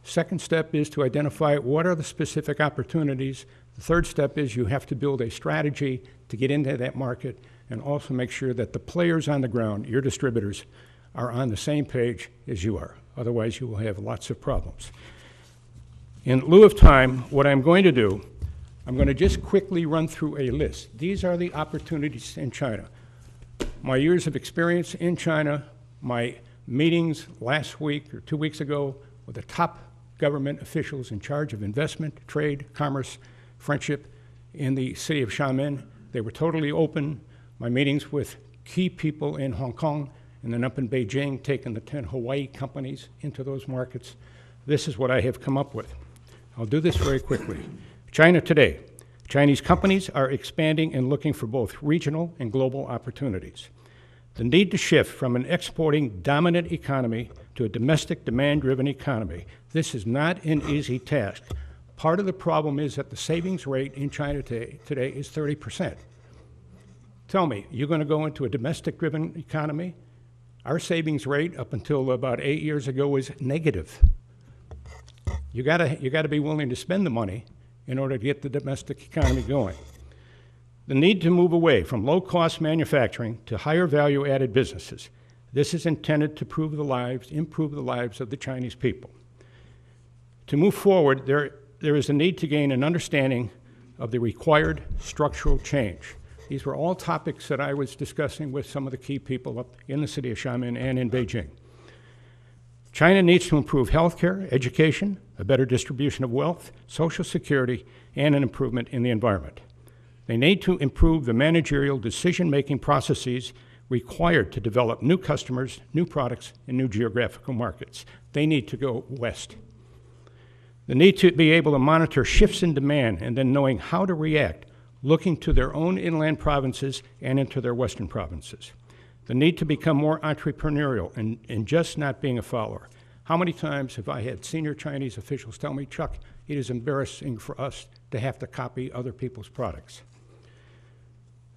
Second step is to identify what are the specific opportunities. The third step is you have to build a strategy to get into that market and also make sure that the players on the ground, your distributors, are on the same page as you are. Otherwise, you will have lots of problems. In lieu of time, what I'm going to do, I'm going to just quickly run through a list. These are the opportunities in China. My years of experience in China, my meetings last week or 2 weeks ago with the top government officials in charge of investment, trade, commerce, friendship in the city of Xiamen. They were totally open. My meetings with key people in Hong Kong and then up in Beijing, taking the 10 Hawaii companies into those markets. This is what I have come up with. I'll do this very quickly. China today. Chinese companies are expanding and looking for both regional and global opportunities. The need to shift from an exporting dominant economy to a domestic demand-driven economy. This is not an easy task. Part of the problem is that the savings rate in China today is 30%. Tell me, you're going to go into a domestic-driven economy? Our savings rate up until about 8 years ago was negative. You gotta be willing to spend the money in order to get the domestic economy going. The need to move away from low-cost manufacturing to higher value-added businesses. This is intended to improve the lives of the Chinese people. To move forward, there is a need to gain an understanding of the required structural change. These were all topics that I was discussing with some of the key people up in the city of Xiamen and in Beijing. China needs to improve healthcare, education, a better distribution of wealth, social security, and an improvement in the environment. They need to improve the managerial decision-making processes required to develop new customers, new products, and new geographical markets. They need to go west. The need to be able to monitor shifts in demand and then knowing how to react, looking to their own inland provinces and into their western provinces. The need to become more entrepreneurial and just not being a follower. How many times have I had senior Chinese officials tell me, Chuck, it is embarrassing for us to have to copy other people's products.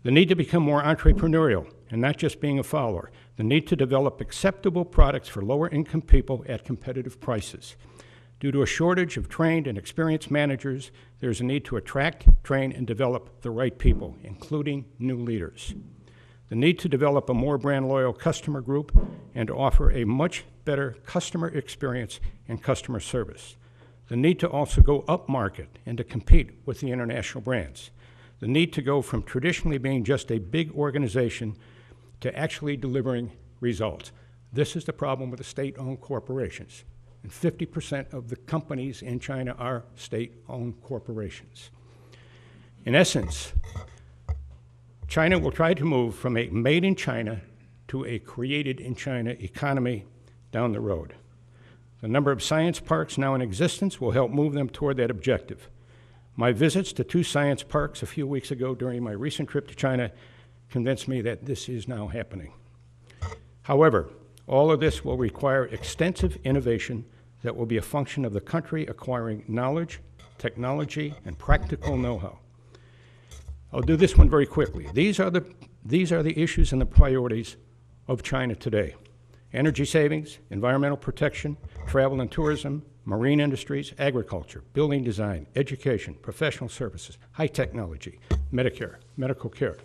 The need to become more entrepreneurial and not just being a follower. The need to develop acceptable products for lower income people at competitive prices. Due to a shortage of trained and experienced managers, there's a need to attract, train, and develop the right people, including new leaders. The need to develop a more brand loyal customer group and to offer a much better customer experience and customer service. The need to also go up market and to compete with the international brands. The need to go from traditionally being just a big organization to actually delivering results. This is the problem with the state-owned corporations. And 50% of the companies in China are state-owned corporations. In essence, China will try to move from a made in China to a created in China economy down the road. The number of science parks now in existence will help move them toward that objective. My visits to 2 science parks a few weeks ago during my recent trip to China convinced me that this is now happening. However, all of this will require extensive innovation that will be a function of the country acquiring knowledge, technology, and practical know-how. I'll do this one very quickly. These are the issues and the priorities of China today. Energy savings, environmental protection, travel and tourism, marine industries, agriculture, building design, education, professional services, high technology, Medicare, medical care.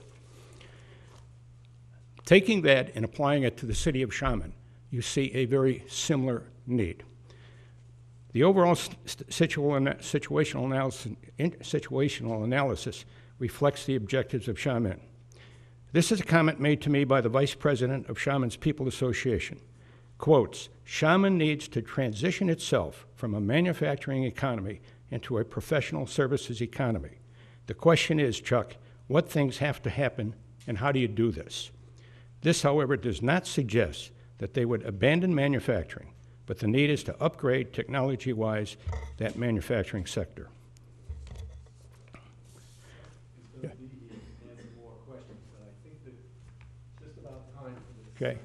Taking that and applying it to the city of Xiamen, you see a very similar need. The overall situational analysis reflects the objectives of Xiamen. This is a comment made to me by the Vice President of Xiamen's People Association. Quotes, Xiamen needs to transition itself from a manufacturing economy into a professional services economy. The question is, Chuck, what things have to happen and how do you do this? This, however, does not suggest that they would abandon manufacturing, but the need is to upgrade technology-wise that manufacturing sector. Yeah. Okay.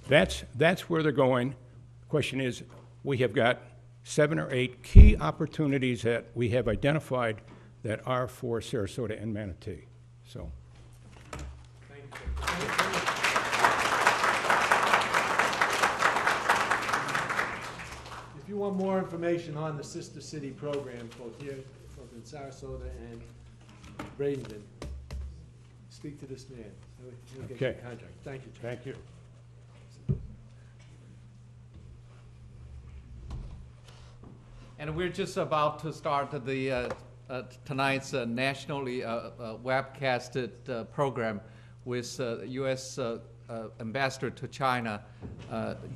That's where they're going. The question is, we have got 7 or 8 key opportunities that we have identified that are for Sarasota and Manatee. So, thank you you want more information on the Sister City program, both here, both in Sarasota and Bradenton, speak to this man. He'll get you in Okay. contact. Thank you, John. Thank you. And we're just about to start the tonight's nationally webcasted program with U.S. Ambassador to China,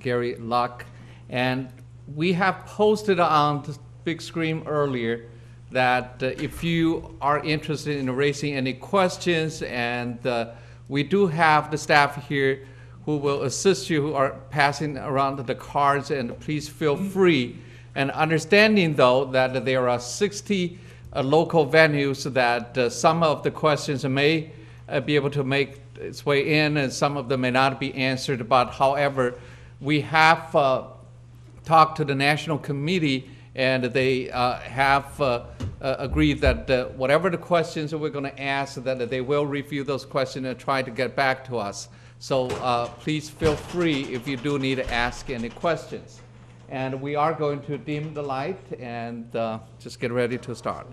Gary Luck. And we have posted on the big screen earlier that if you are interested in raising any questions, and we do have the staff here who will assist you, who are passing around the cards, and please feel free. And understanding, though, that there are 60 local venues, that some of the questions may be able to make its way in, and some of them may not be answered. But however, we have talked to the National Committee, and they have agreed that whatever the questions that we're going to ask, that they will review those questions and try to get back to us. So please feel free if you do need to ask any questions. And we are going to dim the light and just get ready to start.